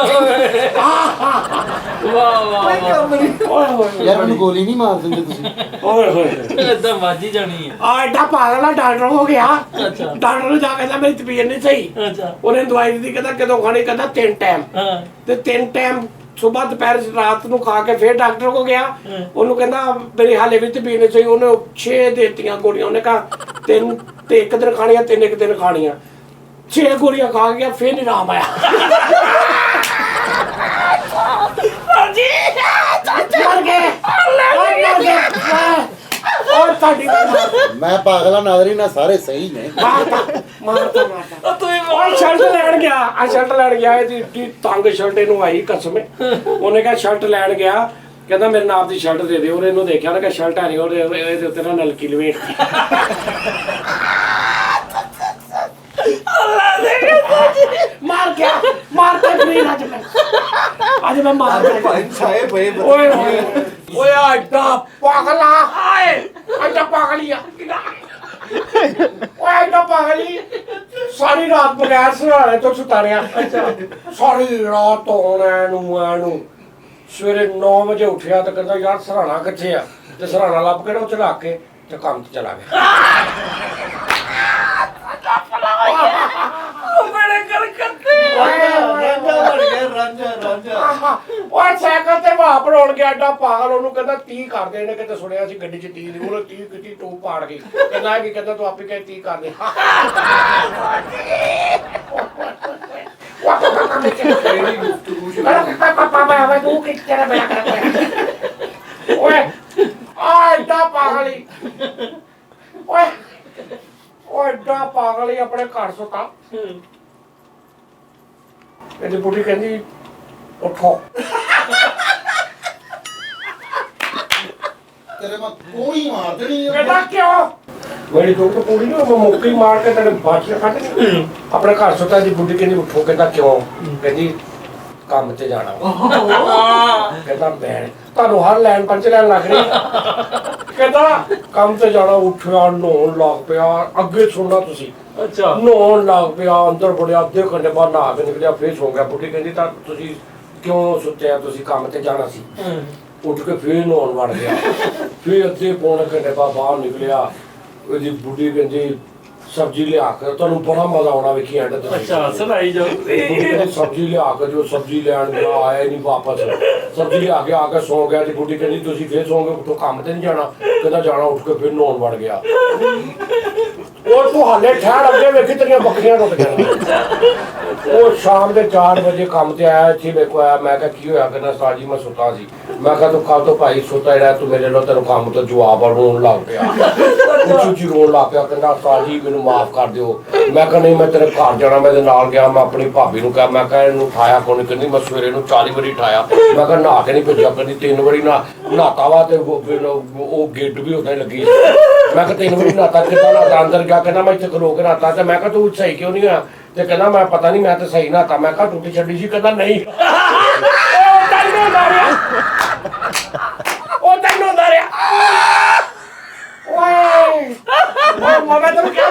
ਵਾਹ ਕੰਮ ਨਹੀਂ। ਯਾਰ ਮੈਨੂੰ ਗੋਲੀ ਨਹੀਂ ਮਾਰ ਦਿੰਦੇ ਤੁਸੀਂ। ਓਏ ਹੋਏ ਇਦਾਂ ਵਾਜੀ ਜਾਣੀ ਹੈ। ਆ ਐਡਾ ਪਾਗਲ ਆ, ਡਾਕਟਰ ਹੋ ਗਿਆ। ਅੱਛਾ। ਡਾਕਟਰ ਨੂੰ ਜਾ ਕੇ ਕਹਿੰਦਾ ਮੇਰੀ ਤਬੀਅਤ ਨਹੀਂ ਸਹੀ। ਅੱਛਾ। ਉਹਨੇ ਦਵਾਈ ਦਿੱਤੀ, ਕਹਿੰਦਾ ਕਦੋਂ ਖਾਣੀ, ਕਹਿੰਦਾ 3 ਟਾਈਮ। ਹਾਂ ਤੇ 3 ਟਾਈਮ ਸਵੇਰ ਦੁਪਹਿਰ ਰਾਤ ਨੂੰ ਖਾ ਕੇ ਫਿਰ ਡਾਕਟਰ ਕੋ ਗਿਆ। ਉਹਨੂੰ ਕਹਿੰਦਾ ਮੇਰੀ ਹਾਲੇ ਵੀ ਤਬੀਅਤ ਨਹੀਂ ਸਹੀ। ਉਹਨੇ 6 ਦੇਤੀਆਂ ਗੋਲੀਆਂ। ਉਹਨੇ ਕਹਾ 3 ਤੇ ਇੱਕ ਦਿਨ ਖਾਣੀਆਂ, 3 ਇੱਕ ਦਿਨ ਖਾਣੀਆਂ। 6 ਗੋਲੀਆਂ ਖਾ ਗਿਆ, ਫਿਰ ਨਹੀਂ ਆਰਾਮ ਆਇਆ। ਮਰ ਗਏ। ਔਰ ਤੁਹਾਡੀ ਮੈਂ ਪਾਗਲਾ ਨਾਜ਼ਰੀ ਨਾ ਸਾਰੇ ਸਹੀ ਨੇ। ਮਾਰਤਾ ਤੂੰ ਉਹ ਸ਼ਰਟ ਲੈਣ ਗਿਆ। ਆ ਸ਼ਰਟ ਲੈਣ ਗਿਆ, ਇਹਦੀ ਏਡੀ ਤੰਗ ਸ਼ਰਟ ਇਹਨੂੰ ਆਈ ਕਸਮੇ। ਉਹਨੇ ਕਿਹਾ ਸ਼ਰਟ ਲੈਣ ਗਿਆ, ਕਹਿੰਦਾ ਮੇਰੇ ਨਾਪ ਦੀ ਸ਼ਰਟ ਦੇ ਦੇ। ਉਹਨੇ ਇਹਨੂੰ ਦੇਖਿਆ, ਉਹਨੇ ਕਿਹਾ ਸ਼ਰਟ ਹੈ ਨਹੀਂ, ਇਹਦੇ ਉੱਤੇ ਨਾ ਨਲਕੀ ਲਵੇਟ। ਮਾਰਤਾ ਗਰੀਨ ਅੱਜ ਮੈਂ ਮਾਰ ਭਾਈ ਛਾਏ ਪਏ ਓਏ ਓਏ ਐਡਾ ਪਾਗਲਾ। ਆਏ ਐਡਾ ਪਾਗਲੀਆ। ਓਏ ਐਡਾ ਪਾਗਲੀ, ਸਾਰੀ ਰਾਤ ਬਗੈਰ ਸਰਾਣੇ ਤੋਂ ਸੁੱਤਾ ਰਿਹਾ। ਸਾਰੀ ਰਾਤ ਹੋਣਾ ਨੂੰ ਸਵੇਰੇ 9 ਵਜੇ ਉੱਠਿਆ ਤੇ ਕਹਿੰਦਾ ਯਾਰ ਸਰਾਣਾ ਕਿੱਥੇ ਆ, ਤੇ ਸਰਾਣਾ ਲੱਭ ਕੇ ਉਹ ਚਲਾ ਕੇ ਤੇ ਕੰਮ ਤੇ ਚਲਾ ਗਿਆ। ਬੜੇ ਕਰ ਕਰਤੇ ਉਹ ਸਾਈਕਲ ਤੇ ਵਾਪ ਰੋਣ ਗਿਆ, ਐਡਾ ਪਾਗਲ। ਉਹਨੂੰ ਕਹਿੰਦਾ 30 ਕਰਦੇ। ਇਹਨੇ ਕਿਤੇ ਸੁਣਿਆ ਸੀ ਗੱਡੀ 'ਚ 30 ਦੀ, ਉਹਨੇ 30 ਕੀਤੀ, ਟੂਬ ਪਾੜ ਗਈ। ਕਹਿੰਦਾ ਕੀ, ਕਹਿੰਦਾ ਤੂੰ ਆਪੇ ਕਹੇ 30 ਕਰਦੇ। ਓਏ ਆ ਐਡਾ ਪਾਗਲ ਹੀ। ਓਏ ਉਹ ਐਡਾ ਪਾਗਲ ਹੀ ਆਪਣੇ ਘਰ ਸੁੱਤਾ। ਇਹਦੀ ਬੁੱਢੀ ਕਹਿੰਦੀ ਉੱਠੋ। ਤੇਰੇ ਮੈਂ ਕੋਈ ਮਾਰ ਦੇਣੀ ਕਹਿੰਦਾ ਕਿਉਂ? ਮੇਰੀ ਦੁੱਖ ਪੂਰੀ ਨਹੀਂ, ਮੈਂ ਮੁੱਕੀ ਮਾਰ ਕੇ ਤੇਰੇ ਬਾਛੀ ਕੱਢ ਲਈ। ਆਪਣੇ ਘਰ ਸੁੱਤਾ ਦੀ ਬੁੱਢੀ ਕਹਿੰਦੀ ਉੱਠੋ। ਕਹਿੰਦਾ ਕਿਉਂ? ਕਹਿੰਦੀ ਕੰਮ ਤੇ ਜਾਣਾ। ਕਹਿੰਦਾ ਮੈਂ ਤੁਹਾਨੂੰ ਹਰ ਲਾਈਨ ਪੰਚ ਲੈਣ ਲੱਗ ਰਹੀ। ਕਹਿੰਦਾ ਕੰਮ ਤੇ ਜਾਣਾ। ਉੱਠਿਆ, ਨਹਾਉਣ ਲੱਗ ਪਿਆ। ਅੱਗੇ ਸੁਣਨਾ ਤੁਸੀਂ, ਅੱਛਾ ਨਹਾਉਣ ਲੱਗ ਪਿਆ, ਅੰਦਰ ਬੜਿਆ, ਅੱਧੇ ਘੰਟੇ ਬਾਅਦ ਨਹਾ ਕੇ ਨਿਕਲਿਆ, ਫੇਰ ਸੌ ਗਿਆ। ਬੁੱਢੀ ਕਹਿੰਦੀ ਤਾਂ ਤੁਸੀਂ ਕਿਉਂ ਸੁੱਤਿਆ, ਤੁਸੀਂ ਕੰਮ ਤੇ ਜਾਣਾ ਸੀ। ਉੱਠ ਕੇ ਫੇਰ ਨਹਾਉਣ ਵੜ ਗਿਆ। ਫੇਰ ਅੱਧੇ ਪੌਣੇ ਘੰਟੇ ਬਾਅਦ ਬਾਹਰ ਨਿਕਲਿਆ। ਉਹਦੀ ਬੁੱਢੀ ਕਹਿੰਦੀ ਸਬਜ਼ੀ ਲਿਆ ਕੇ, ਤੁਹਾਨੂੰ ਬੜਾ ਮਜ਼ਾ ਆਉਣਾ ਵੇਖੀ ਐਂਡ ਤੇ। ਅੱਛਾ ਸੁਣਾਈ ਜਾਓ। ਬੁੱਢੀ ਕਹਿੰਦੀ ਸਬਜ਼ੀ ਲਿਆ ਕੇ, ਜੋ ਸਬਜ਼ੀ ਲੈਣ ਗਿਆ ਆਇਆ ਨਹੀਂ ਵਾਪਸ। ਸਬਜ਼ੀ ਲਿਆ ਕੇ ਆ ਕੇ ਸੌ ਗਿਆ। ਤੇ ਬੁੱਢੀ ਕਹਿੰਦੀ ਤੁਸੀਂ ਫੇਰ ਸੌਂਗੇ, ਉੱਠੋ ਕੰਮ ਤੇ ਨਹੀਂ ਜਾਣਾ। ਕਹਿੰਦਾ ਜਾਣਾ। ਉੱਠ ਕੇ ਫੇਰ ਨਹਾਉਣ ਵੜ ਗਿਆ। ਉਹ ਤੂੰ ਹਾਲੇ ਠਹਿਰ, ਅੱਗੇ ਵੇਖੀ ਤੇਰੀਆਂ ਬੱਕਰੀਆਂ ਟੁੱਟ ਗਈਆਂ। ਉਹ ਸ਼ਾਮ ਦੇ 4 ਵਜੇ ਕੰਮ ਤੇ ਆਇਆ, ਇੱਥੇ ਮੇਰੇ ਕੋਲ ਆਇਆ। ਮੈਂ ਕਿਹਾ ਕੀ ਹੋਇਆ? ਕਹਿੰਦਾ ਉਸਤਾਦ ਜੀ ਮੈਂ ਸੁੱਤਾ ਸੀ। ਮੈਂ ਕਿਹਾ ਤੂੰ ਕੱਲ ਤੋਂ ਭਾਈ ਸੁੱਤਾ ਜਿਹੜਾ ਤੂੰ ਮੇਰੇ ਨਾਲ, ਤੈਨੂੰ ਕੰਮ ਤੋਂ ਜਵਾਬ ਰੋਣ ਲੱਗ ਪਿਆ। ਉੱਚੀ ਰੋਣ ਲੱਗ ਪਿਆ। ਕਹਿੰਦਾ ਉਸਤਾਦ ਜੀ ਮੈਨੂੰ ਮਾਫ ਕਰ ਦਿਓ। ਮੈਂ ਕਿਹਾ ਨਹੀਂ, ਮੈਂ ਤੇਰੇ ਘਰ ਜਾਣਾ। ਮੈਂ ਇਹਦੇ ਨਾਲ ਗਿਆ। ਮੈਂ ਆਪਣੀ ਭਾਬੀ ਨੂੰ ਕਿਹਾ, ਮੈਂ ਕਿਹਾ ਇਹਨੂੰ ਉਠਾਇਆ ਕੋਣ? ਕਹਿੰਦੀ ਮੈਂ ਸਵੇਰੇ ਨੂੰ 40 ਵਾਰੀ ਉਠਾਇਆ। ਮੈਂ ਕਿਹਾ ਨਹਾ ਕੇ ਨਹੀਂ ਭੇਜਿਆ। ਕਹਿੰਦੀ 3 ਵਾਰੀ ਨਹਾਤਾ ਵਾ ਤੇ ਉਹ ਗਿੱਡ ਵੀ ਉਦਾਂ ਹੀ ਲੱਗੀ। ਮੈਂ ਕਿਹਾ 3 ਵਾਰੀ ਨਹਾਤਾ, ਕਿੱਦਾਂ ਨਹਾਤਾ? ਅੰਦਰ ਗਿਆ। ਕਹਿੰਦਾ ਮੈਂ ਇੱਥੇ ਖਲੋ ਕੇ ਨਹਾਤਾ। ਤੇ ਮੈਂ ਕਿਹਾ ਤੂੰ ਸਹੀ ਕਿਉਂ ਨਹੀਂ ਹੋਇਆ? ਤੇ ਕਹਿੰਦਾ ਮੈਂ ਪਤਾ ਨਹੀਂ, ਮੈਂ ਤਾਂ ਸਹੀ ਨਹਾਤਾ। ਮੈਂ ਕਿਹਾ ਟੁੱਟੀ ਛੱਡੀ ਸੀ। ਕਹਿੰਦਾ ਨਹੀਂ ਉਹ ਤੈਨੂੰ ਹੁੰਦਾ ਰਿਹਾ। ਓਏ ਮੈਂ ਤੈਨੂੰ ਕਿਹਾ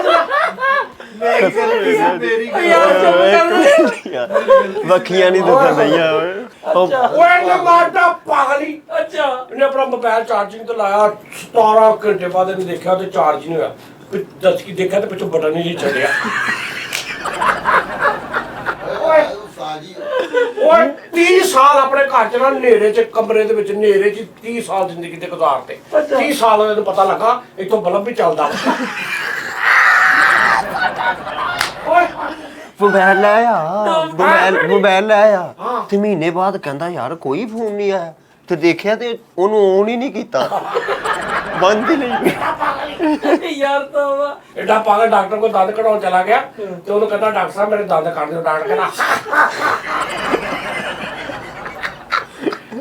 ਵੱਖੀਆਂ ਨਹੀਂ ਦੁਖਣ ਦਈਆਂ ਓਏ ਨਾ ਮਾਰਦਾ ਪਾਗਲੀ। ਅੱਛਾ ਇਹਨੇ ਆਪਣਾ ਮੋਬਾਈਲ ਚਾਰਜਿੰਗ ਤੇ ਲਾਇਆ। 17 ਘੰਟੇ ਬਾਅਦ ਇਹਨੇ ਦੇਖਿਆ ਤੇ ਚਾਰਜ ਨਹੀਂ ਹੋਇਆ। ਦੱਸ ਕੀ ਦੇਖਿਆ ਤੇ ਪਿੱਛੋਂ ਬਟਨ ਨਹੀਂ ਛੱਡਿਆ। ਓਏ 30 ਸਾਲ ਆਪਣੇ ਘਰ ਚ ਨਾ ਹਨੇਰੇ ਚ ਕਮਰੇ ਦੇ ਵਿੱਚ ਹਨੇਰੇ ਚ 30 ਸਾਲ ਜ਼ਿੰਦਗੀ ਤੇ ਗੁਜ਼ਾਰਤੇ। 30 ਸਾਲ ਇਹਨੂੰ ਪਤਾ ਲੱਗਾ ਇੱਥੋਂ ਬਲਬ ਵੀ ਚੱਲਦਾ। ਓਏ ਮੋਬਾਈਲ ਲੈ ਆ, ਮੋਬਾਈਲ ਲੈ ਆ। ਤੇ ਮਹੀਨੇ ਬਾਅਦ ਕਹਿੰਦਾ ਯਾਰ ਕੋਈ ਫੋਨ ਨਹੀਂ ਆਇਆ। ਤੇ ਦੇਖਿਆ ਤੇ ਉਹਨੂੰ ਔਨ ਹੀ ਨਹੀਂ ਕੀਤਾ, ਬੰਦ ਹੀ ਨਹੀਂ। ਯਾਰ ਤਾਂ ਵਾ ਐਡਾ ਪਾਗਲ ਡਾਕਟਰ ਕੋਲ ਦੰਦ ਕਢਾਉਣ ਚਲਾ ਗਿਆ ਤੇ ਉਹਨੂੰ ਕਹਿੰਦਾ ਡਾਕਟਰ ਸਾਹਿਬ ਮੇਰੇ ਦੰਦ ਕੱਢ ਦਿਓ। ਡਾਕਟਰ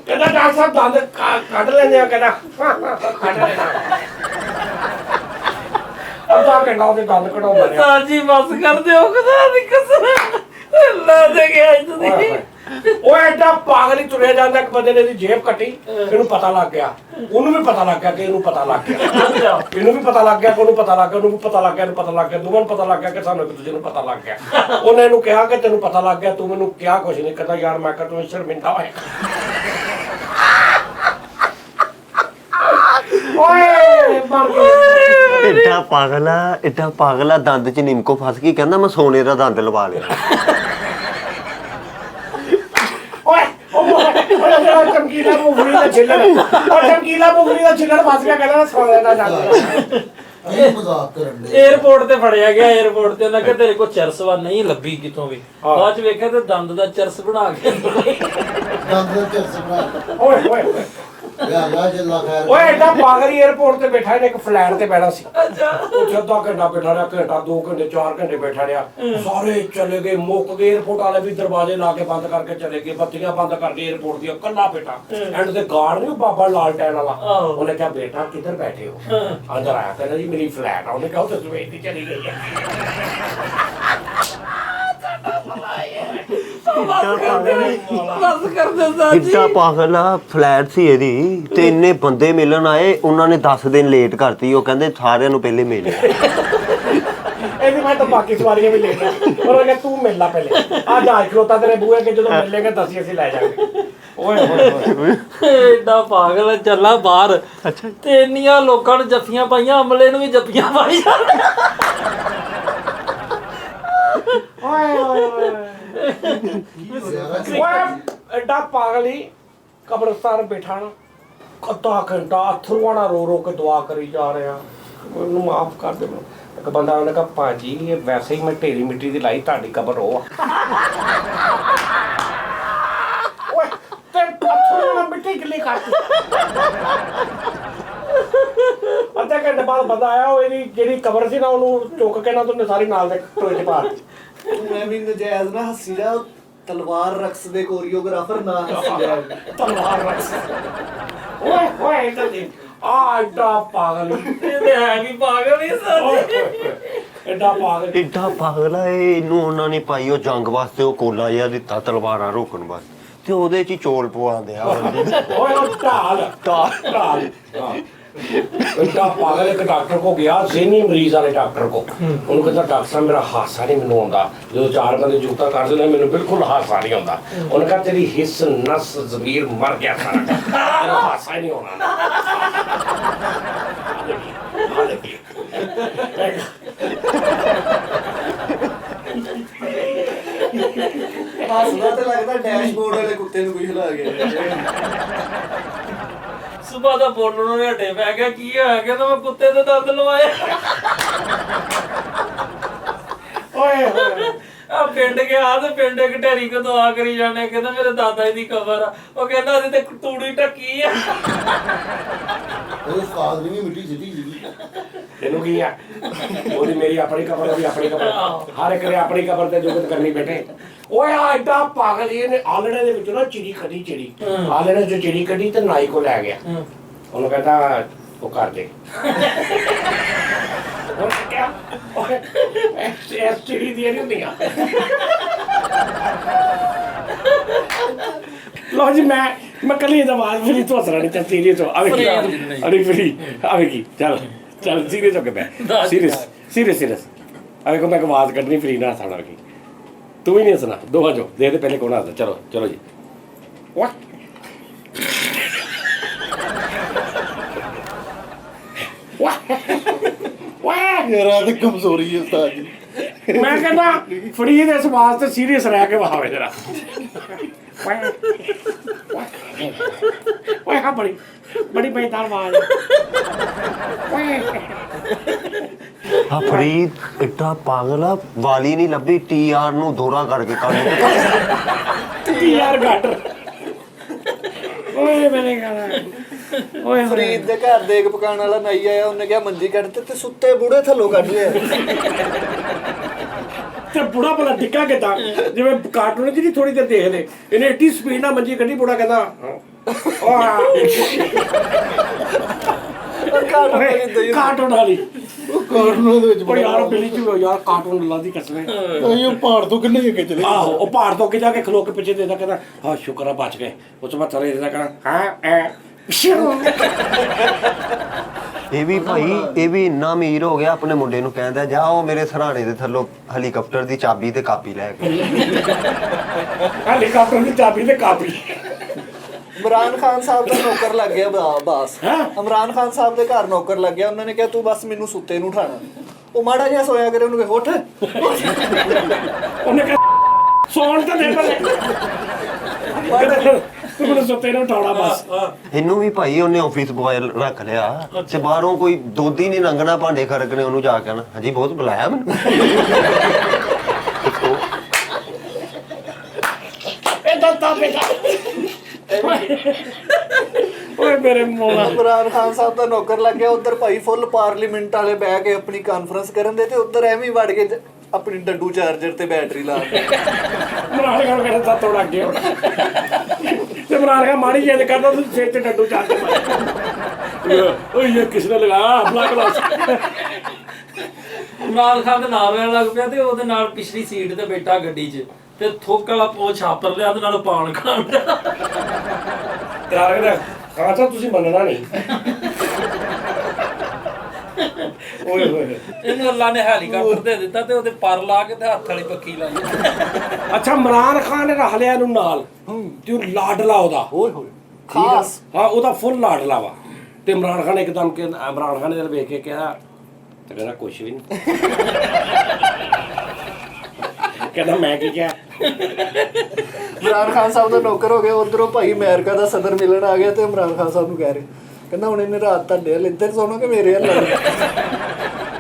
ਕਹਿੰਦਾ ਡਾਕਟਰ ਸਾਹਿਬ ਦੰਦ ਕੱਢ ਲੈਂਦੇ ਆ। ਕਹਿੰਦਾ ਕੱਢ ਲੈਣਾ। ਅੱਧਾ ਘੰਟਾ ਉਹਦੇ ਦੰਦ ਕਢਾਉਂਦਾ ਰਿਹਾ। ਸਾਜੀ ਬਸ ਕਰ ਦਿਓ, ਖੁਦਾ ਦੀ ਕਸਮ। ਅੱਲਾ ਦੇ ਗਿਆ ਤੁਸੀਂ। ਉਹ ਐਡਾ ਪਾਗਲ ਹੀ ਤੁਰਿਆ ਜਾਂਦਾ, ਇੱਕ ਬੰਦੇ ਨੇ ਇਹਦੀ ਜੇਬ ਕੱਟੀ, ਇਹਨੂੰ ਪਤਾ ਲੱਗ ਗਿਆ, ਉਹਨੂੰ ਵੀ ਪਤਾ ਲੱਗ ਗਿਆ ਕਿ ਇਹਨੂੰ ਪਤਾ ਲੱਗ ਗਿਆ, ਇਹਨੂੰ ਵੀ ਪਤਾ ਲੱਗ ਗਿਆ ਕਿ ਉਹਨੂੰ ਪਤਾ ਲੱਗ ਗਿਆ, ਉਹਨੂੰ ਵੀ ਪਤਾ ਲੱਗ ਗਿਆ, ਇਹਨੂੰ ਪਤਾ ਲੱਗ ਗਿਆ, ਦੋਵਾਂ ਨੂੰ ਪਤਾ ਲੱਗ ਗਿਆ ਕਿ ਸਾਨੂੰ ਇੱਕ ਦੂਜੇ ਨੂੰ ਪਤਾ ਲੱਗ ਗਿਆ। ਉਹਨੇ ਇਹਨੂੰ ਕਿਹਾ ਕਿ ਤੈਨੂੰ ਪਤਾ ਲੱਗ ਗਿਆ, ਤੂੰ ਮੈਨੂੰ ਕਿਹਾ ਕੁਛ ਨਹੀਂ। ਕਹਿੰਦਾ ਯਾਰ ਮੈਂ ਕਿਹਾ ਤੂੰ ਸ਼ਰਮਿੰਦਾ ਹੋਏਗਾ। ਓਏ ਮਰ ਗਿਆ। ਏਡਾ ਪਾਗਲ ਆ, ਦੰਦ 'ਚ ਨਿੰਮਕੋ ਫਸ ਗਈ, ਕਹਿੰਦਾ ਮੈਂ ਸੋਨੇ ਦਾ ਦੰਦ ਲਵਾ ਲਿਆ। ਓਏ ਉਹ ਚਮਕੀਲਾ ਮੂੰਗਫਲੀ ਦਾ ਛਿੱਲੜ, ਉਹ ਚਮਕੀਲਾ ਮੂੰਗਫਲੀ ਦਾ ਛਿੱਲੜ ਫਸ ਗਿਆ, ਕਹਿੰਦਾ ਸੋਨੇ ਦਾ ਦੰਦ। ਇਹ ਮਜ਼ਾਕ ਕਰਨ ਦੇ। 에어ਪੋਰਟ ਤੇ ਫੜਿਆ ਗਿਆ, 에어ਪੋਰਟ ਤੇ ਉਹਨਾਂ ਕਹਿੰਦੇ ਤੇਰੇ ਕੋਲ ਚਰਸਵਾ ਨਹੀਂ ਲੱਭੀ ਕਿਤੋਂ ਵੀ। ਬਾਅਦ ਚ ਵੇਖਿਆ ਤੇ ਦੰਦ ਦਾ ਚਰਸ ਬਣਾ ਕੇ ਦੰਦ ਦੇ ਚਰਸ ਬਣਾ। ਓਏ ਓਏ ਓਏ ਯਾ ਜੱਲਾ ਖੈਰ। ਓਏ ਐਡਾ ਪਾਗਲ ਹੀ 에어ਪੋਰਟ ਤੇ ਬੈਠਾ, ਇਹਨੇ ਇੱਕ ਫਲੈਟ ਤੇ ਬੈਠਾ ਸੀ। ਉੱਥੇ ਅੱਧਾ ਘੰਟਾ ਬੈਠਾ ਰਿਹਾ, ਘੰਟਾ 2 ਘੰਟੇ 4 ਘੰਟੇ ਬੈਠਾ ਰਿਹਾ, ਸਾਰੇ ਚਲੇ ਗਏ, ਮੁੱਕ ਗਏ। 에어ਪੋਰਟ ਵਾਲੇ ਵੀ ਦਰਵਾਜ਼ੇ ਲਾ ਕੇ ਬੰਦ ਕਰਕੇ ਚਲੇ ਗਏ, ਬੱਤੀਆਂ ਬੰਦ ਕਰ ਕੇ 에어ਪੋਰਟ ਦੀਆਂ, ਕੱਲਾ ਬੈਠਾ। ਐਂਡ ਤੇ ਗਾਰਡ ਨਹੀਂ ਬਾਬਾ ਲਾਲਟੈਨ ਵਾਲਾ, ਉਹਨੇ ਕਿਹਾ ਬੇਟਾ ਕਿੱਧਰ ਬੈਠੇ ਹੋ? ਅੰਦਰ ਆਇਆ, ਕਹਿੰਦਾ ਜੀ ਮੇਰੀ ਫਲੈਟ ਆ। ਉਹਨੇ ਕਿਹਾ ਉੱਥੇ ਸਵੇਰ ਦੀ ਚਲੀ ਗਈ ਹੈ। ਬਸ ਕਰਦੇ ਸਾਂ ਜੀ। ਏਡਾ ਪਾਗਲ ਆ, ਫਲੈਟ ਸੀ ਇਹਦੀ ਤੇ ਇੰਨੇ ਬੰਦੇ ਮਿਲਣ ਆਏ, ਉਹਨਾਂ ਨੇ 10 ਦਿਨ ਲੇਟ ਕਰਤੀ। ਉਹ ਕਹਿੰਦੇ ਸਾਰਿਆਂ ਨੂੰ ਪਹਿਲੇ ਮਿਲ। ਇਹਦੀ ਮੈਂ ਤਾਂ ਬਾਕੀ ਸਵਾਰੀਆਂ ਵੀ ਲੈ ਗਿਆ। ਉਹਨੇ ਕਿਹਾ ਤੂੰ ਮਿਲ ਲਾ ਪਹਿਲੇ, ਆ ਜਹਾਜ਼ ਖਲੋਤਾ ਤੇਰੇ ਬੂਹੇ ਕੇ, ਜਦੋਂ ਮਿਲੇਗਾ ਦੱਸੀ ਅਸੀਂ ਲੈ ਜਾਵਾਂਗੇ। ਓਏ ਹੋਏ ਹੋਏ ਏਡਾ ਪਾਗਲ ਆ, ਚੱਲਾ ਬਾਹਰ ਤੇ ਇੰਨੀਆਂ ਲੋਕਾਂ ਨੂੰ ਜੱਫੀਆਂ ਪਾਈਆਂ, ਅਮਲੇ ਨੂੰ ਵੀ ਜੱਫੀਆਂ ਪਾਈ ਜਾਂਦੇ। ਓਏ ਓਏ ਓਏ ਐਡਾ ਪਾਗਲ ਹੀ ਕਬਰਸਤਾਨ ਬੈਠਾ ਨਾ, ਅੱਧਾ ਘੰਟਾ ਅਥਰੂਆਂ ਨਾਲ ਰੋ ਰੋ ਕੇ ਦੁਆ ਕਰੀ ਜਾ ਰਿਹਾ, ਉਹਨੂੰ ਮਾਫ ਕਰ ਦੇ। ਇੱਕ ਬੰਦਾ ਉਹਨੇ ਕਿਹਾ ਭਾਜੀ ਇਹ ਵੈਸੇ ਹੀ ਮੈਂ ਢੇਰੀ ਮਿੱਟੀ ਦੀ ਲਾਈ, ਤੁਹਾਡੀ ਕਬਰ ਉਹ ਆ। ਓਏ ਤੇ ਅਥਰੂਆਂ ਨਾਲ ਮਿੱਟੀ ਗਿੱਲੀ ਕਰਤੀ। ਅੱਧੇ ਘੰਟੇ ਬਾਅਦ ਬੰਦਾ ਆਇਆ, ਉਹ ਇਹਦੀ ਜਿਹੜੀ ਕਬਰ ਸੀ ਨਾ ਉਹਨੂੰ ਚੁੱਕ ਕੇ ਨਾ ਉਹਨੇ ਸਾਰੀ ਨਾਲ ਦੇ ਟੋਏ 'ਚ ਪਾ ਦਿੱਤੀ। ਮੈਂ ਵੀ ਨਜਾਇਜ਼ ਨਾ ਹੱਸੀ ਜਾ, ਤਲਵਾਰ ਰਕਸ ਦੇ ਕੋਰੀਓਗ੍ਰਾਫਰ ਨਾ ਹੱਸੀ ਜਾ। ਤਲਵਾਰ ਰਕਸ। ਓਏ ਓਏ ਇੱਧਰ ਦੇਖ, ਆ ਐਡਾ ਪਾਗਲ ਹੀ। ਇਹ ਤੇ ਹੈ ਵੀ ਪਾਗਲ ਹੀ ਸਾਰੇ। ਐਡਾ ਪਾਗਲ। ਏਡਾ ਪਾਗਲ ਆ ਇਹ, ਇਹਨੂੰ ਉਹਨਾਂ ਨੇ ਪਾਈ ਉਹ ਜੰਗ ਵਾਸਤੇ ਉਹ ਕੋਲਾ ਜਿਹਾ ਦਿੱਤਾ ਤਲਵਾਰਾਂ ਰੋਕਣ ਵਾਸਤੇ, ਤੇ ਉਹਦੇ 'ਚ ਹੀ ਚੋਲ ਪਵਾਉਂਦੇ ਆ ਬੰਦੇ। ਓਏ ਉਹ ਢਾਲ ਢਾਲ। ਐਡਾ ਪਾਗਲ। ਇੱਕ ਡਾਕਟਰ ਕੋ ਗਿਆ, ਜ਼ਹਿਨੀ ਮਰੀਜ਼ ਵਾਲੇ ਡਾਕਟਰ ਕੋ। ਉਹਨੂੰ ਕਹਿੰਦਾ ਡਾਕਟਰ ਸਾਹਿਬ ਮੇਰਾ ਹਾਸਾ ਨਹੀਂ ਮੈਨੂੰ ਆਉਂਦਾ, ਜਦੋਂ 4 ਬੰਦੇ ਜੁਗਤਾ ਕਰਦੇ ਨੇ ਮੈਨੂੰ ਬਿਲਕੁਲ ਹਾਸਾ ਨਹੀਂ ਆਉਂਦਾ। ਉਹਨੇ ਕਿਹਾ ਤੇਰੀ ਹਿੱਸ ਨਸ ਜ਼ਮੀਰ ਮਰ ਗਿਆ ਸਾਰਾ, ਤੇਰਾ ਹਾਸਾ ਹੀ ਨਹੀਂ ਆਉਣਾ। ਹੱਸਦਾ ਤੇ ਲੱਗਦਾ ਡੈਸ਼ਬੋਰਡ ਵਾਲੇ ਕੁੱਤੇ ਨੂੰ ਕੋਈ ਹਿਲਾ ਗਿਆ। ਸੁਬਾ ਦਾ ਬੋਲਣ ਨੂੰ ਹਟੇ ਪੈ ਗਿਆ, ਕੀ ਹੋਇਆ? ਕਹਿੰਦਾ ਮੈਂ ਕੁੱਤੇ ਦੇ ਦੰਦ ਲਵਾਏ। ਓਏ ਹੋਏ ਆ ਪਿੰਡ ਗਿਆ ਤੇ ਪਿੰਡ ਇੱਕ ਢੇਰੀ ਕੋ ਦੁਆ ਕਰੀ ਜਾਣੇ, ਕਹਿੰਦਾ ਮੇਰੇ ਦਾਦਾ ਜੀ ਦੀ ਕਬਰ ਆ। ਉਹ ਕਹਿੰਦਾ ਅਸੀਂ ਤੇ ਤੂੜੀ ਢੱਕੀ ਆ। ਉਹ ਉਸਤਾਦ ਨੇ ਵੀ ਮਿੱਟੀ ਸਿੱਟੀ ਸੀਗੀ। ਇਹਨੂੰ ਕੀ ਆ, ਉਹਦੀ ਮੇਰੀ ਆਪਣੀ ਕਬਰ, ਉਹਦੀ ਆਪਣੀ ਕਬਰ, ਹਰ ਇੱਕ ਨੇ ਆਪਣੀ ਕਬਰ ਤੇ ਜੁਗਤ ਕਰਨੀ ਬੈਠੇ। ਓਏ ਆ ਐਡਾ ਪਾਗਲ ਹੀ, ਇਹਨੇ ਆਲਣੇ ਦੇ ਵਿੱਚੋਂ ਨਾ ਚਿੜੀ ਕੱਢੀ, ਚਿੜੀ ਆਲਣੇ ਚੋਂ ਚਿੜੀ ਕੱਢੀ ਤੇ ਨਾਈ ਕੋ ਲੈ ਗਿਆ। ਉਹਨੂੰ ਕਹਿੰਦਾ ਉਹ ਕਰ ਦੇ। ਉਹਨੇ ਕਿਹਾ ਓਏ ਇਹ ਚਿੜੀ ਦੀਆਂ ਨਹੀਂ ਹੁੰਦੀਆਂ। ਲੋ ਜੀ ਮੈਂ ਕੱਲੀ ਇਹਦਾ ਆਵਾਜ਼ ਫਰੀ ਤੋਂ ਹੱਸਣਾ ਨਹੀਂ ਤਾਂ ਸੀਰੀਅਸ ਹੋ ਆਵੇਗੀ ਅਰੇ ਫਰੀ ਆਵੇਗੀ। ਚੱਲ ਚੱਲ ਸੀਰੀਅਸ ਹੋ ਕੇ ਬੈ, ਸੀਰੀਅਸ ਆਵੇ ਕੋ ਮੈਂ ਆਵਾਜ਼ ਕੱਢਣੀ ਫਰੀ ਨਾ ਹੱਸਣਾ ਕੀ, ਤੂੰ ਵੀ ਨਹੀਂ ਹੱਸਣਾ, ਦੋਵਾਂ ਜੋ ਦੇ ਪਹਿਲੇ ਕੋਣ ਹੱਸਦਾ। ਚਲੋ ਚਲੋ ਜੀ। ਯਾਰ ਤੇ ਕਮਜ਼ੋਰੀ ਹੈ ਉਸਤਾਦ ਜੀ। ਮੈਂ ਕਹਿੰਦਾ ਫਰੀ ਦੇ ਸਵਾਸ ਤੇ ਸੀਰੀਅਸ ਰਹਿ ਕੇ ਵਹਾਵੇ ਜਰਾ। ਓਏ ਹਾਂ ਬੜੀ ਬੇਦਾਰ ਆਵਾਜ਼। ਆ ਫਰੀਦ ਏਡਾ ਪਾਗਲ ਆ, ਵਾਲੀ ਨਹੀਂ ਲੱਭੀ, TR ਨੂੰ ਦੋਹਰਾ ਕਰਕੇ ਕੰਮ। ਯਾਰ ਗਾਟਰ। ਓਏ ਮੈਨੇ ਕਹਾ ਓਏ ਫਰੀਦ ਦੇ ਘਰ ਦੇਖ ਪਕਾਉਣ ਵਾਲਾ ਨਾਈ ਆਇਆ, ਉਹਨੇ ਕਿਹਾ ਮੰਜੀ ਕੱਢ ਤੇ ਸੁੱਤੇ ਬੂੜੇ ਥੱਲੋਂ ਕੱਢ ਲਿਆ। ਤੇ ਬੁੜਾ ਭਲਾ ਡਿੱਗਾ ਕਿੱਦਾਂ, ਜਿਵੇਂ ਕਾਰਟੂਨ ਜਿਹੀ ਥੋੜੀ ਦੇਰ ਦੇਖਦੇ, ਇਹਨੇ ਏਡੀ ਸਪੀਡ ਨਾਲ ਮੰਜੀ ਕੱਢੀ, ਬੁੜਾ ਕਹਿੰਦਾ ਕਾਰਟੂਨ ਵਾਲੀ ਉਹ ਕਾਰਟੂਨਾਂ ਦੇ ਵਿੱਚ ਉਹ ਯਾਰ ਬਿੱਲੀ ਝੂਲੋ ਯਾਰ ਕਾਰਟੂਨ ਲਾ ਦੀ ਕਸਮੇ ਇਹ ਪਹਾੜ ਤੋਂ ਕਿੰਨੇ ਅੱਗੇ ਚਲੇ ਆਹੋ ਉਹ ਪਹਾੜ ਤੋਂ ਅੱਗੇ ਜਾ ਕੇ ਖਲੋ ਕੇ ਪਿੱਛੇ ਦੇਦਾ ਕਹਿੰਦਾ ਹਾਂ ਸ਼ੁਕਰ ਆ ਬਚ ਗਏ ਉਸ ਤੋਂ ਬਾਅਦ ਥੱਲੇ ਦੇਦਾ ਕਹਿੰਦਾ ਹਾਂ ਐ ਇਹ ਵੀ ਭਾਈ ਇਹ ਵੀ ਇੰਨਾ ਅਮੀਰ ਹੋ ਗਿਆ ਆਪਣੇ ਮੁੰਡੇ ਨੂੰ ਕਹਿੰਦਾ ਜਾ ਉਹ ਮੇਰੇ ਸਰਾਣੇ ਦੇ ਥੱਲੋਂ ਹੈਲੀਕਾਪਟਰ ਦੀ ਚਾਬੀ ਤੇ ਕਾਪੀ ਲੈ ਕੇ ਹੈਲੀਕਾਪਟਰ ਦੀ ਚਾਬੀ ਤੇ ਕਾਪੀ ਇਮਰਾਨ ਖਾਨ ਸਾਹਿਬ ਦਾ ਨੌਕਰ ਲੱਗ ਗਿਆ ਬਾਸ ਹੈਂ? ਇਮਰਾਨ ਖਾਨ ਸਾਹਿਬ ਦੇ ਘਰ ਨੌਕਰ ਲੱਗ ਗਿਆ ਉਹਨਾਂ ਨੇ ਕਿਹਾ ਤੂੰ ਬਸ ਮੈਨੂੰ ਸੁੱਤੇ ਨੂੰ ਉਠਾਣਾ ਉਹ ਮਾੜਾ ਜਿਹਾ ਸੋਇਆ ਕਰੇ ਉਹਨੂੰ ਕਹੇ ਉੱਠ ਉਹਨੇ ਕਿਹਾ ਸੌਣ ਤਾਂ ਦੇ ਪਹਿਲੇ ਤੂੰ ਮੈਨੂੰ ਸੁੱਤੇ ਨੂੰ ਉਠਾਉਣਾ ਬਸ ਇਹਨੂੰ ਵੀ ਭਾਈ ਉਹਨੇ ਆਫਿਸ ਬੁਆਏ ਰੱਖ ਲਿਆ ਤੇ ਬਾਹਰੋਂ ਕੋਈ ਦੁੱਧ ਹੀ ਨਹੀਂ ਲੰਘਣਾ ਭਾਂਡੇ ਖੜਕਣੇ ਉਹਨੂੰ ਜਾ ਕੇ ਨਾ ਹਾਂਜੀ ਬਹੁਤ ਬੁਲਾਇਆ ਮੈਨੂੰ ਇਦਾਂ ਤਾਂ ਬੇਟਾ ਓਏ ਮੇਰੇ ਮੋਲਾ ਇਮਰਾਨ ਖਾਨ ਸਾਹਿਬ ਦਾ ਨੌਕਰ ਲੱਗ ਗਿਆ ਉਧਰ ਭਾਈ ਫੁੱਲ ਪਾਰਲੀਮੈਂਟ ਵਾਲੇ ਬਹਿ ਕੇ ਆਪਣੀ ਕਾਨਫਰੰਸ ਕਰਨ ਦੇ ਤੇ ਉਧਰ ਐਵੇਂ ਹੀ ਵੜ ਕੇ ਆਪਣੀ ਡੱਡੂ ਚਾਰਜਰ ਤੇ ਬੈਟਰੀ ਲਾ ਕੇ ਮਰਾਣੇ ਖਾਣ ਕਹਿੰਦਾ ਤਾਂ ਤੋੜ ਅੱਗੇ ਹੁਣ ਤੇ ਮਰਾਣੇ ਖਾ ਮਾੜੀ ਜਿਹੀ ਕਰਦਾ ਤੂੰ ਸਿਰ ਤੇ ਡੱਡੂ ਚਾਰ ਕੇ ਮਾਰ ਓਏ ਇਹ ਕਿਸ ਨੇ ਲਗਾ ਬਲੈਕ ਗਲਾਸ ਇਮਰਾਨ ਖਾਨ ਦੇ ਨਾਲ ਰਹਿਣ ਲੱਗ ਪਿਆ ਤੇ ਉਹਦੇ ਨਾਲ ਪਿਛਲੀ ਸੀਟ ਤੇ ਬੈਠਾ ਗੱਡੀ 'ਚ ਤੇ ਥੁੱਕ ਵਾਲਾ ਪੋਚ ਛਾਪਰ ਲਿਆ ਤੇ ਨਾਲ ਪਾਣ ਖਾਣ ਦਾ ਯਾਰ ਕਹਿੰਦਾ ਖਾਂ ਸਾਹਿਬ ਤੁਸੀਂ ਮੰਨਣਾ ਨਹੀਂ ਓਏ ਹੋਏ ਇਹਨੂੰ ਅੱਲਾ ਨੇ ਹੈਲੀਕਾਪਟਰ ਦੇ ਦਿੱਤਾ ਤੇ ਉਹਦੇ ਪਰ ਲਾ ਕੇ ਤੇ ਹੱਥ ਵਾਲੀ ਪੱਖੀ ਲਾਈ ਅੱਛਾ ਇਮਰਾਨ ਖਾਨ ਨੇ ਰੱਖ ਲਿਆ ਇਹਨੂੰ ਨਾਲ ਤੇ ਉਹ ਲਾਡਲਾ ਉਹਦਾ ਓਏ ਹੋਏ ਖਾਸ ਹਾਂ ਉਹਦਾ ਫੁੱਲ ਲਾਡਲਾ ਵਾ ਤੇ ਇਮਰਾਨ ਖਾਨ ਇੱਕਦਮ ਕਿ ਇਮਰਾਨ ਖਾਨ ਨੇ ਜਦ ਵੇਖ ਕੇ ਕਿਹਾ ਤੇ ਕਹਿੰਦਾ ਕੁਛ ਵੀ ਨਹੀਂ ਕਹਿੰਦਾ ਮੈਂ ਕੀ ਕਿਹਾ ਇਮਰਾਨ ਖਾਨ ਸਾਹਿਬ ਦਾ ਨੌਕਰ ਹੋ ਗਿਆ ਉਧਰੋਂ ਭਾਈ ਅਮਰੀਕਾ ਦਾ ਸਦਰ ਮਿਲਣ ਆ ਗਿਆ ਤੇ ਇਮਰਾਨ ਖਾਨ ਸਾਹਿਬ ਨੂੰ ਕਹਿ ਰਹੇ ਕਹਿੰਦਾ ਹੁਣ ਇਹਨੇ ਰਾਤ ਤੁਹਾਡੇ ਹਲ ਇੱਧਰ ਸੋਣਾ ਕਿ ਮੇਰੇ ਹਲ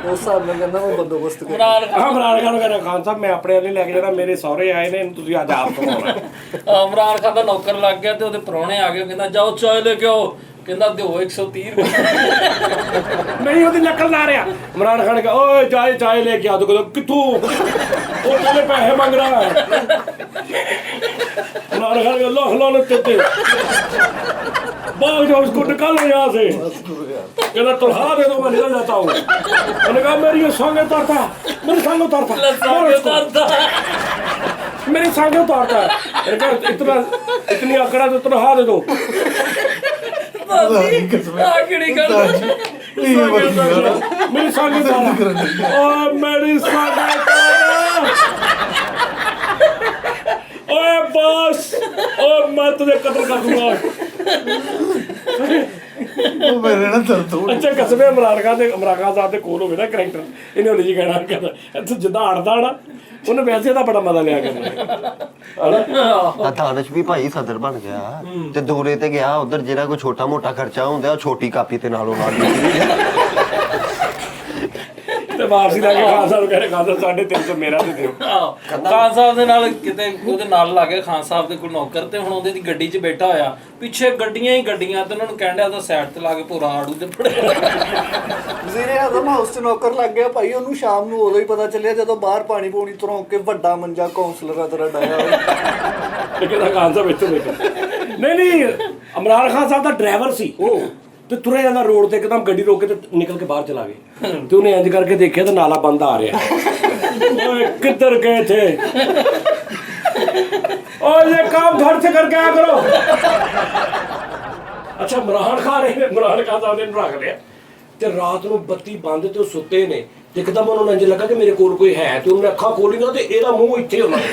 ਉਸ ਹਿਸਾਬ ਨਾਲ ਕਹਿੰਦਾ ਮੈਂ ਬੰਦੋਬਸਤ ਕਰ ਇਮਰਾਨ ਖਾਨ ਕਹਿੰਦਾ ਖਾਨ ਸਾਹਿਬ ਮੈਂ ਆਪਣੇ ਵਾਲੇ ਲੈ ਕੇ ਜਾਣਾ ਮੇਰੇ ਸਹੁਰੇ ਆਏ ਨੇ ਇਹਨੂੰ ਤੁਸੀਂ ਅੱਜ ਆਪ ਕਮਾਉਣਾ ਇਮਰਾਨ ਖਾਨ ਦਾ ਨੌਕਰ ਲੱਗ ਗਿਆ ਤੇ ਉਹਦੇ ਪ੍ਰਾਹੁਣੇ ਆ ਗਏ ਕਹਿੰਦਾ ਜਾਓ ਚਾਹ ਲੈ ਕੇ ਆਓ ਕਹਿੰਦਾ ਦਿਓ 130 ਰੁਪਏ ਨਹੀਂ ਉਹਦੀ ਨਕਲ ਲਾ ਰਿਹਾ ਇਮਰਾਨ ਖਾਨ ਕਹਾ ਓਏ ਚਾय ਲੈ ਕੇ ਆ ਤੋ ਕਹਿੰਦਾ ਕਿੱਥੋਂ ਉਹ ਤੇਰੇ ਪੈਸੇ ਮੰਗ ਰਹਾ ਹੈ इमरान खान अल्लाह लानत करते भाग जाओ उसको निकालो यहाँ से कहना तलहा दे दो मैं निकल जाता हूँ मैंने कहा मेरी संगे उतारता मेरी संगे उतारता मेरी संगे उतारता है इतना इतनी अकड़ा तो तलहा दे दो ਆਖੜੀ ਗੱਲ मेरी संगे उतारा मेरी संगे ओए बॉस ओ मैं तुझे कत्ल कर दूंगा ਉਹ ਮੇਰੇ ਨਾਲ ਦਰਦ ਹੋ ਅੱਛਾ ਕਸਬੇ ਇਮਰਾਨ ਖਾਨ ਸਾਹਿਬ ਦੇ ਕੋਲ ਹੋਵੇ ਨਾ ਕਰੈਕਟਰ ਇਹਨੇ ਉਹਨੇ ਜੀ ਕਹਿਣਾ ਕਹਿੰਦਾ ਇੱਥੇ ਜਿੱਦਾਂ ਅੜਦਾ ਨਾ ਉਹਨੇ ਵੈਸੇ ਦਾ ਬੜਾ ਮਜ਼ਾ ਲਿਆ ਕਰਨਾ ਆ ਦਾਨਸ਼ ਵੀ ਭਾਈ ਸਦਰ ਬਣ ਗਿਆ ਤੇ ਦੌਰੇ ਤੇ ਗਿਆ ਉਧਰ ਜਿਹੜਾ ਕੋਈ ਛੋਟਾ ਮੋਟਾ ਖਰਚਾ ਹੁੰਦਾ ਉਹ ਛੋਟੀ ਕਾਪੀ ਤੇ ਨਾਲੋਂ ਨਾਲ ਤੇ ਵਾਪਸੀ ਲੈ ਕੇ ਖਾਨ ਸਾਹਿਬ ਕਹਿੰਦੇ ਖਾਨ ਸਾਹਿਬ 350 ਮੇਰਾ ਦੇ ਦਿਓ ਖਾਨ ਸਾਹਿਬ ਦੇ ਨਾਲ ਕਿਤੇ ਉਹਦੇ ਨਾਲ ਲੱਗੇ ਖਾਨ ਸਾਹਿਬ ਦੇ ਕੋਲ ਨੌਕਰ ਤੇ ਹੁਣ ਉਹਦੇ ਦੀ ਗੱਡੀ 'ਚ ਬੈਠਾ ਹੋਇਆ ਪਿੱਛੇ ਗੱਡੀਆਂ ਹੀ ਗੱਡੀਆਂ ਤੇ ਉਹਨਾਂ ਨੂੰ ਕਹਿੰਦਾ ਉਹਦਾ ਸਾਈਡ ਤੇ ਲਾ ਕੇ ਪੂਰਾ ਆੜੂ ਤੇ ਫੜੇ ਵਜ਼ੀਰੇ ਆਜ਼ਮ ਹਾਊਸ 'ਚ ਨੌਕਰ ਲੱਗ ਗਿਆ ਭਾਈ ਉਹਨੂੰ ਸ਼ਾਮ ਨੂੰ ਉਦੋਂ ਹੀ ਪਤਾ ਚੱਲਿਆ ਜਦੋਂ ਬਾਹਰ ਪਾਣੀ ਪੂਣੀ ਤਰੋਂ ਕੇ ਵੱਡਾ ਮੰਜਾ ਕੌਂਸਲਰਾਂ ਤਰ੍ਹਾਂ ਡਾਇਆ ਤੇ ਕਹਿੰਦਾ ਖਾਨ ਸਾਹਿਬ ਇੱਥੇ ਬੈਠੋ ਨਹੀਂ ਇਮਰਾਨ ਖਾਨ ਸਾਹਿਬ ਦਾ ਡਰਾਈਵਰ ਸੀ ਉਹ ਤੇ ਤੁਰੇ ਜਾਂਦਾ ਰੋਡ ਤੇ ਇੱਕਦਮ ਗੱਡੀ ਰੋਕ ਕੇ ਤੇ ਨਿਕਲ ਕੇ ਬਾਹਰ ਚਲਾ ਗਏ ਤੇ ਉਹਨੇ ਇੰਜ ਕਰਕੇ ਦੇਖਿਆ ਤੇ ਨਾਲਾ ਬੰਦ ਆ ਰਿਹਾ ਓਏ ਕਿੱਧਰ ਗਏ ਥੇ ਓਏ ਇਹ ਕੰਮ ਘਰ से करके आया करो ਅੱਛਾ ਇਮਰਾਨ ਖਾਨ ਸਾਹਿਬ ਨੇ ਰੱਖ ਲਿਆ ਤੇ ਰਾਤ ਨੂੰ ਬੱਤੀ ਬੰਦ ਤੇ ਉਹ ਸੁੱਤੇ ਨੇ ਤੇ ਇੱਕਦਮ ਉਹਨਾਂ ਨੂੰ ਇੰਜ ਲੱਗਾ ਕਿ ਮੇਰੇ ਕੋਲ ਕੋਈ ਹੈ ਤੇ ਉਹਨੇ ਅੱਖਾਂ ਖੋਲੀਆਂ ਤੇ ਇਹਦਾ ਮੂੰਹ ਇੱਥੇ ਉਹਨਾਂ ਨੇ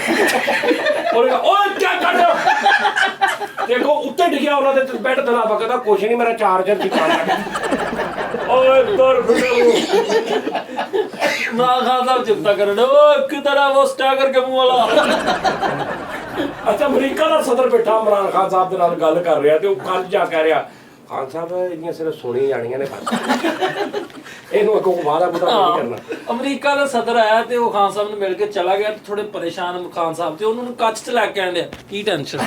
ਉਹਨੇ ਕਿਹਾ ਓਏ ਕੀ ਕਰ ਰਹੇ ਹੋ ਦੇਖੋ ਉੱਤੇ ਡਿੱਗਿਆ ਉਹਨਾਂ ਦੇ ਬੈੱਡ ਤੇ ਨਾ ਬਕਦਾ ਕੁਛ ਨਹੀਂ ਮੇਰਾ ਚਾਰਜਰ ਟਿਕਾਣਾ ਓਏ ਤੁਰ ਫਿਰੋ ਨਾ ਖਾਨ ਸਾਹਿਬ ਚਿੰਤਾ ਕਰਨ ਓ ਕਿਧਰ ਆ ਉਹ ਸਟਾ ਕਰਕੇ ਮੂੰਹ ਵਾਲਾ ਅੱਛਾ ਅਮਰੀਕਾ ਦਾ ਸਦਰ ਬੈਠਾ ਇਮਰਾਨ ਖਾਨ ਸਾਹਿਬ ਦੇ ਨਾਲ ਗੱਲ ਕਰ ਰਿਹਾ ਤੇ ਉਹ ਕੱਲ ਜਾ ਕਹਿ ਰਿਹਾ ਖਾਨ ਸਾਹਿਬ ਇਹਦੀਆਂ ਸਿਰਫ ਸੁਣੀ ਜਾਣੀਆਂ ਨੇ ਬਸ ਇਹਨੂੰ ਅੱਗੋਂ ਵਾਦਾ ਬੁਦਾ ਨਹੀਂ ਕਰਨਾ ਅਮਰੀਕਾ ਦਾ ਸਦਰ ਆਇਆ ਤੇ ਉਹ ਖਾਨ ਸਾਹਿਬ ਨੂੰ ਮਿਲ ਕੇ ਚਲਾ ਗਿਆ ਤੇ ਥੋੜੇ ਪਰੇਸ਼ਾਨ ਖਾਨ ਸਾਹਿਬ ਤੇ ਉਹਨਾਂ ਨੂੰ ਕੱਚ ਚ ਲੈ ਕੇ ਆਂਦੇ ਕੀ ਟੈਨਸ਼ਨ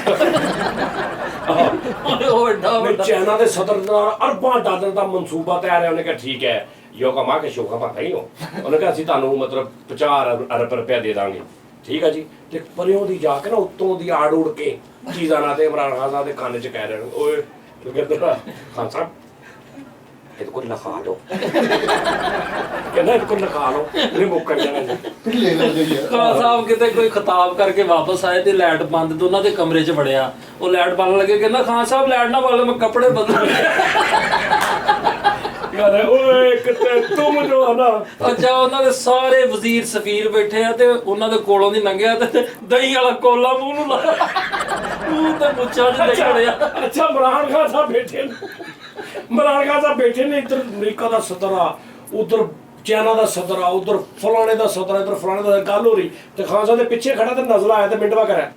ਉਹ ਵੱਡਾ ਚਾਈਨਾ ਦੇ ਸਦਰ ਦਾ ਅਰਬਾਂ ਡਾਲਰ ਦਾ ਮਨਸੂਬਾ ਤਿਆਰ ਹੈ ਉਹਨੇ ਕਿਹਾ ਠੀਕ ਹੈ ਯੋ ਕਮਾ ਕੇ ਸ਼ੋਕਾ ਪਤਾ ਹੀ ਹੋ ਉਹਨੇ ਕਿਹਾ ਅਸੀਂ ਤੁਹਾਨੂੰ ਮਤਲਬ 50 ਅਰਬ ਰੁਪਏ ਦੇ ਦਾਂਗੇ ਠੀਕ ਹੈ ਜੀ ਤੇ ਪਰਿਓਂ ਦੀ ਜਾ ਕੇ ਨਾ ਉੱਤੋਂ ਦੀ ਆੜ ਉੜ ਕੇ ਚੀਜ਼ਾਂ ਨਾਲ ਤੇ ਇਮਰਾਨ ਖਾਨ ਸਾਹਿਬ ਦੇ ਕੰਨ 'ਚ ਕਹਿ ਰਹੇ ਓਏ ਤੂੰ ਕਹਿੰਦਾ ਖਾਨ ਸਾਹਿਬ ਇਹਦੇ ਕੋਲ ਲਿਖਾ ਲਓ ਕਹਿੰਦਾ ਇਹਦੇ ਕੋਲ ਲਿਖਾ ਲਓ ਇਹਨੇ ਮੁੱਕਰ ਜਾਣਾ ਜੀ। ਢਿੱਲੇ ਲੱਗ ਗਈ ਆ ਖਾਨ ਸਾਹਿਬ ਕਿਤੇ ਕੋਈ ਖਿਤਾਬ ਕਰਕੇ ਵਾਪਸ ਆਏ ਤੇ ਲਾਈਟ ਬੰਦ ਤੇ ਉਹਨਾਂ ਦੇ ਕਮਰੇ 'ਚ ਵੜਿਆ। ਉਹ ਲਾਈਟ ਬੰਦ ਲੱਗੇ, ਕਹਿੰਦਾ ਖਾਨ ਸਾਹਿਬ ਲਾਈਟ ਨਾ ਬੰਦ, ਮੈਂ ਕੱਪੜੇ ਬਦਲ ਕਹਿੰਦਾ ਓਏ ਕਿਤੇ ਤੁਮ ਜੋ ਹੈ ਨਾ। ਅੱਛਾ, ਉਹਨਾਂ ਦੇ ਸਾਰੇ ਵਜ਼ੀਰ ਸਫੀਰ ਬੈਠੇ ਆ ਤੇ ਉਹਨਾਂ ਦੇ ਕੋਲੋਂ ਦੀ ਲੰਘਿਆ ਤੇ ਦਹੀਂ ਵਾਲਾ ਕੋਲਾ ਮੂੰਹ ਨੂੰ ਲਾਇਆ, ਮੂੰਹ ਤੇ ਮੁੱਛਾਂ 'ਚ ਦਹੀਂ ਵੜਿਆ। ਅੱਛਾ ਇਮਰਾਨ ਖਾਨ ਸਾਹਿਬ ਬੈਠੇ ਨੇ, ਇਮਰਾਨ ਖਾਨ ਸਾਹਿਬ ਬੈਠੇ ਨੇ, ਇੱਧਰ ਅਮਰੀਕਾ ਦਾ ਸਦਰ ਆ, ਉਧਰ ਚਾਈਨਾ ਦਾ ਸਦਰ ਆ, ਉਧਰ ਫਲਾਣੇ ਦਾ ਸਦਰ ਆ, ਇੱਧਰ ਫਲਾਣੇ ਦਾ ਗੱਲ ਹੋ ਰਹੀ ਤੇ ਖਾਨ ਸਾਹਿਬ ਦੇ ਪਿੱਛੇ ਖੜਾ ਤੇ ਨਜ਼ਰ ਆਇਆ ਤੇ ਮਿੰਟਵਾ ਕਰਿਆ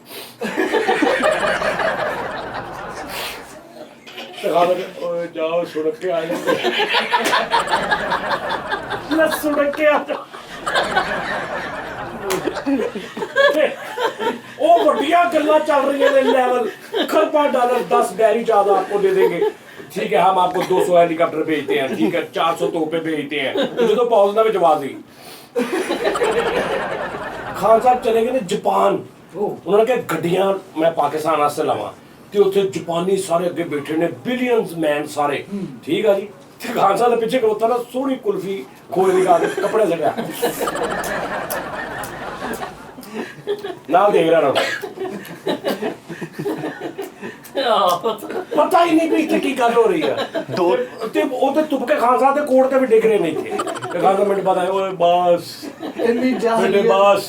ਤੇ ਖਾਨ ਸਾਹਿਬ ਓਏ ਜਾਓ ਸੁਣਕ ਕੇ ਆ ਜਾਓ ਲੈ ਸੁਣਕ ਕੇ ਆ ਜਾਓ। ਉਹ ਵੱਡੀਆਂ ਗੱਲਾਂ ਚੱਲ रही है लेवल खरबा डॉलर 10 बैरी ज्यादा आपको दे देंगे, ठीक है हम आपको 200 हेलीकॉप्टर भेजते हैं, ठीक है 400 तोपे भेजते हैं, तो जो पहुंचना में जवाब दी। खान साहब चले गए ने जापान, उन्होंने कहा गड्डियां मैं पाकिस्तान वास्ते लावां ते उत्थे जापानी सारे अगे बैठे ने बिलियंस मैन सारे, ठीक है जी। ते खान साहब दे पीछे खड़ोता ना सोहनी कुल्फी खोए निकाल के कपड़े सड़िया ना देख रहा ना पता ही नहीं भी इतनी की गल हो रही है। दो ते ओते तुपके खान साहब दे कोट ते भी डिग रहे नहीं थे ते खान साहब मिनट बाद आए ओए बस ਇੰਨੀ ਜਾਨ बेटे ਲਈ बस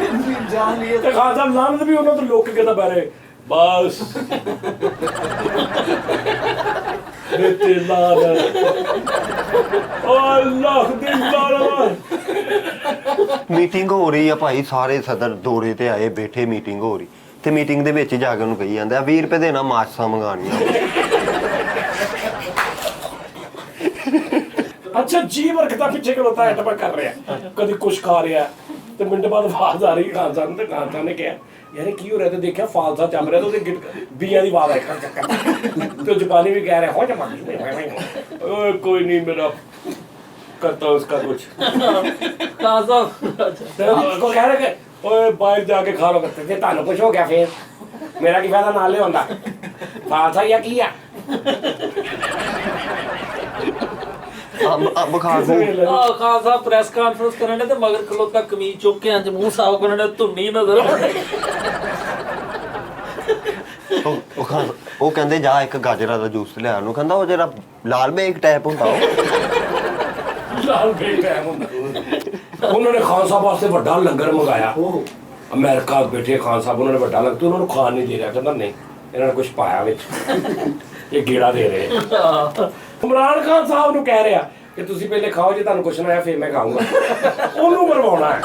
ਇੰਨੀ ਜਾਨ ਲਈ ते खान साहब लानत भी उन्होंने तो लोग के कहता बारे बस बेटे लानत ओ अल्लाह दी लानत। ਮੀਟਿੰਗ ਹੋ ਰਹੀ ਆ ਭਾਈ, ਸਾਰੇ ਸਦਰ ਦੌਰੇ ਤੇ ਆਏ ਬੈਠੇ, ਮੀਟਿੰਗ ਹੋ ਰਹੀ ਤੇ ਮੀਟਿੰਗ ਦੇ ਵਿੱਚ ਜਾ ਕੇ ਉਹਨੂੰ ਕਹੀ ਜਾਂਦਾ 20 ਰੁਪਏ ਦੇਣਾ ਮਾਸਾਂ ਮੰਗਾਣੀਆਂ। अच्छा जी वर्कता पीछे खलोता है टपक कर रहा है, कभी कुछ खा रहा है तो मिनट बाद आवाज आ रही खान साहब ने, खान साहब ने कहा यार की हो रहा है, देखा फालसा चल रहा तो बिया की आवाज आई तो जापानी भी कह रहे हो ओए कोई नहीं मेरा करता उसका कुछ खान साहब को कह रहे ओए बाहर जाके खा लो करते थे तानू कुछ हो गया फिर मेरा की फायदा नाले होंदा फालसा या किया ਬੁਖਾਰ ਨੂੰ ਖਾਨ ਸਾਹਿਬ ਪ੍ਰੈਸ ਕਾਨਫਰੰਸ ਕਰਨ ਦੇ ਤੇ ਮਗਰ ਖਲੋਤਾ ਕਮੀਜ਼ ਚੁੱਕ ਕੇ ਅੰਜ ਮੂੰਹ ਸਾਫ਼ ਕਰਨ ਦੇ ਧੁੰਨੀ ਨਜ਼ਰ ਉਹ ਕਹਿੰਦੇ ਜਾ ਇੱਕ ਗਾਜਰਾਂ ਦਾ ਜੂਸ ਲਿਆ, ਉਹਨੂੰ ਕਹਿੰਦਾ ਉਹ ਜਿਹੜਾ ਲਾਲ ਬੇਗ ਟਾਈਪ ਹੁੰਦਾ ਉਹ ਲਾਲ ਬੇਗ ਟਾਈਪ ਹੁੰਦਾ। ਉਹਨਾਂ ਨੇ ਖਾਨ ਸਾਹਿਬ ਵਾਸਤੇ ਵੱਡਾ ਲੰਗਰ ਮੰਗਾਇਆ, ਅਮਰੀਕਾ ਬੈਠੇ ਖਾਨ ਸਾਹਿਬ, ਉਹਨਾਂ ਨੇ ਵੱਡਾ ਲੰਗਰ, ਉਹਨਾਂ ਨੂੰ ਖਾਣ ਨਹੀਂ ਦੇ ਰਿਹਾ, ਕਹਿੰਦਾ ਨਹੀਂ ਇਹਨਾਂ ਨੇ ਕੁਝ ਪਾਇਆ ਵਿੱਚ ਇਹ ਗੇੜਾ ਦੇ ਰਹੇ। ਇਮਰਾਨ ਖਾਨ ਸਾਹਿਬ ਨੂੰ ਕਹਿ ਰਿਹਾ ਕਿ ਤੁਸੀਂ ਪਹਿਲੇ ਖਾਓ, ਜੇ ਤੁਹਾਨੂੰ ਕੁਛ ਨਾ ਆਇਆ ਫਿਰ ਮੈਂ ਖਾਊਂਗਾ, ਉਹਨੂੰ ਮਰਵਾਉਣਾ ਹੈ।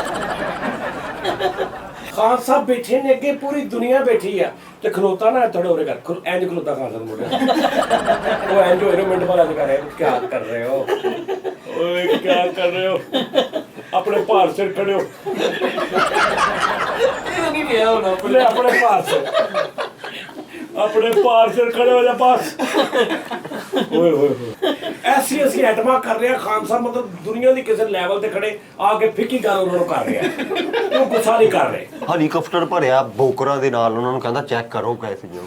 ਖਾਨ ਸਾਹਿਬ ਬੈਠੇ ਨੇ ਅੱਗੇ, ਪੂਰੀ ਦੁਨੀਆ ਬੈਠੀ ਆ ਤੇ ਖਲੋਤਾ ਨਾ ਥੋੜੇ ਹੋਰੇ ਕਰ ਇੰਜ ਖਲੋਤਾ ਖਾਨ ਸਾਹਿਬ ਮੋੜੇ ਉਹ ਇੰਜ ਹੋਰੇ ਮਿੰਟ ਬਾਅਦ ਅੱਜ ਕਰ ਰਿਹਾ ਕੀ ਕਰ ਰਹੇ ਹੋ ਓਏ ਕੀ ਕਰ ਰਹੇ ਹੋ ਆਪਣੇ ਭਾਰ ਸਿਰ ਖੜੇ ਹੋ ਇਹ ਨਹੀਂ ਗਿਆ ਹੁਣ ਆਪਣੇ ਆਪਣੇ ਭਾਰ ਸਿਰ अपने पार से खड़े हो जा पास ओए ओए ऐसी ऐसी आइटमां कर रहे हैं खान साहब, मतलब दुनिया की किसी लेवल ते खड़े आके फिक्की कर उन्होंने कर रहे हैं, वो गुस्सा नहीं कर रहे। ਹੈਲੀਕਾਪਟਰ ਭਰਿਆ ਬੋਕਰਾਂ ਦੇ ਨਾਲ, ਉਹਨਾਂ ਨੂੰ ਕਹਿੰਦਾ ਚੈੱਕ ਕਰੋ ਕੈਸੇ ਜੋ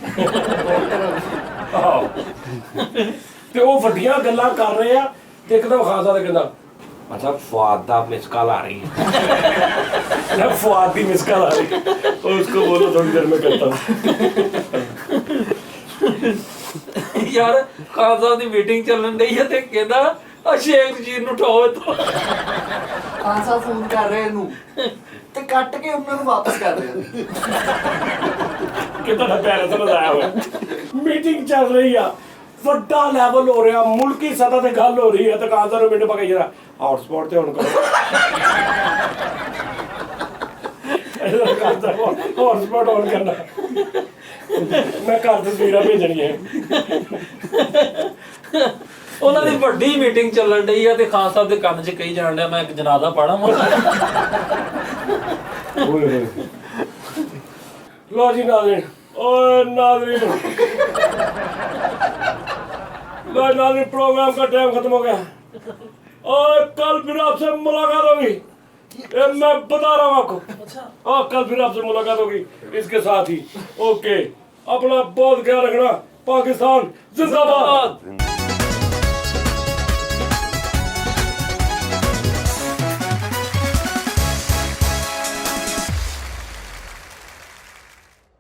ਤੇ ਉਹ ਵੱਡੀਆਂ ਗੱਲਾਂ ਕਰ ਰਹੇ ਆ ਤੇ ਇੱਕਦਮ ਖਾਨ ਸਾਹਿਬ ਕਹਿੰਦਾ अच्छा फुआद दा मिस कॉल आ रही है फुआद दी मिस कॉल आ रही है और उसको बोलो थोड़ी देर में करता हूँ। ਯਾਰ ਖਾਨ ਸਾਹਿਬ ਦੀ ਮੀਟਿੰਗ ਚੱਲਣ ਡਈ ਹੈ ਤੇ ਕਹਿੰਦਾ ਆ ਸ਼ੇਖ ਜੀ ਨੂੰ ਉਠਾਓ ਇੱਥੋਂ। ਖਾਨ ਸਾਹਿਬ ਫੋਨ ਕਰ ਰਹੇ ਇਹਨੂੰ ਤੇ ਕੱਟ ਕੇ ਉਹਨਾਂ ਨੂੰ ਵਾਪਸ ਕਰ ਰਿਹਾ। कितना प्यारा समझ आया हुआ मीटिंग चल रही है, ਵੱਡਾ ਲੈਵਲ ਹੋ ਰਿਹਾ, ਮੁਲਕੀ ਸਤਹ ਤੇ ਗੱਲ ਹੋ ਰਹੀ ਹੈ ਤੇ ਖਾਨ ਸਾਹਿਬ ਨੂੰ ਮਿੰਟ ਪਕਾਈ ਜਰਾ ਹੌਟਸਪੌਟ ਤੇ ਹੁਣ ਕਰੋ ਹੌਟਸਪੌਟ ਔਨ ਕਰਨਾ, ਮੈਂ ਘਰ ਤਸਵੀਰਾਂ ਭੇਜਣੀਆਂ। ਉਹਨਾਂ ਦੀ ਵੱਡੀ ਮੀਟਿੰਗ ਚੱਲਣ ਡਈ ਆ ਤੇ ਖਾਨ ਸਾਹਿਬ ਦੇ ਕੰਨ 'ਚ ਕਹੀ ਜਾਣ ਡਿਆ ਮੈਂ ਇੱਕ ਜਨਾਜ਼ਾ ਪੜਾਂ। ਓਏ ਹੋਏ ਲੋ ਜੀ ਨਾਜ਼ਰੀਨ, ਓਏ नाज़रीन प्रोग्राम का टाइम खत्म हो गया और कल फिर आपसे मुलाकात होगी, मैं बता रहा हूँ आपको। और कल फिर आपसे मुलाकात होगी इसके साथ ही। ओके, अपना बहुत ख्याल रखना। पाकिस्तान जिंदाबाद।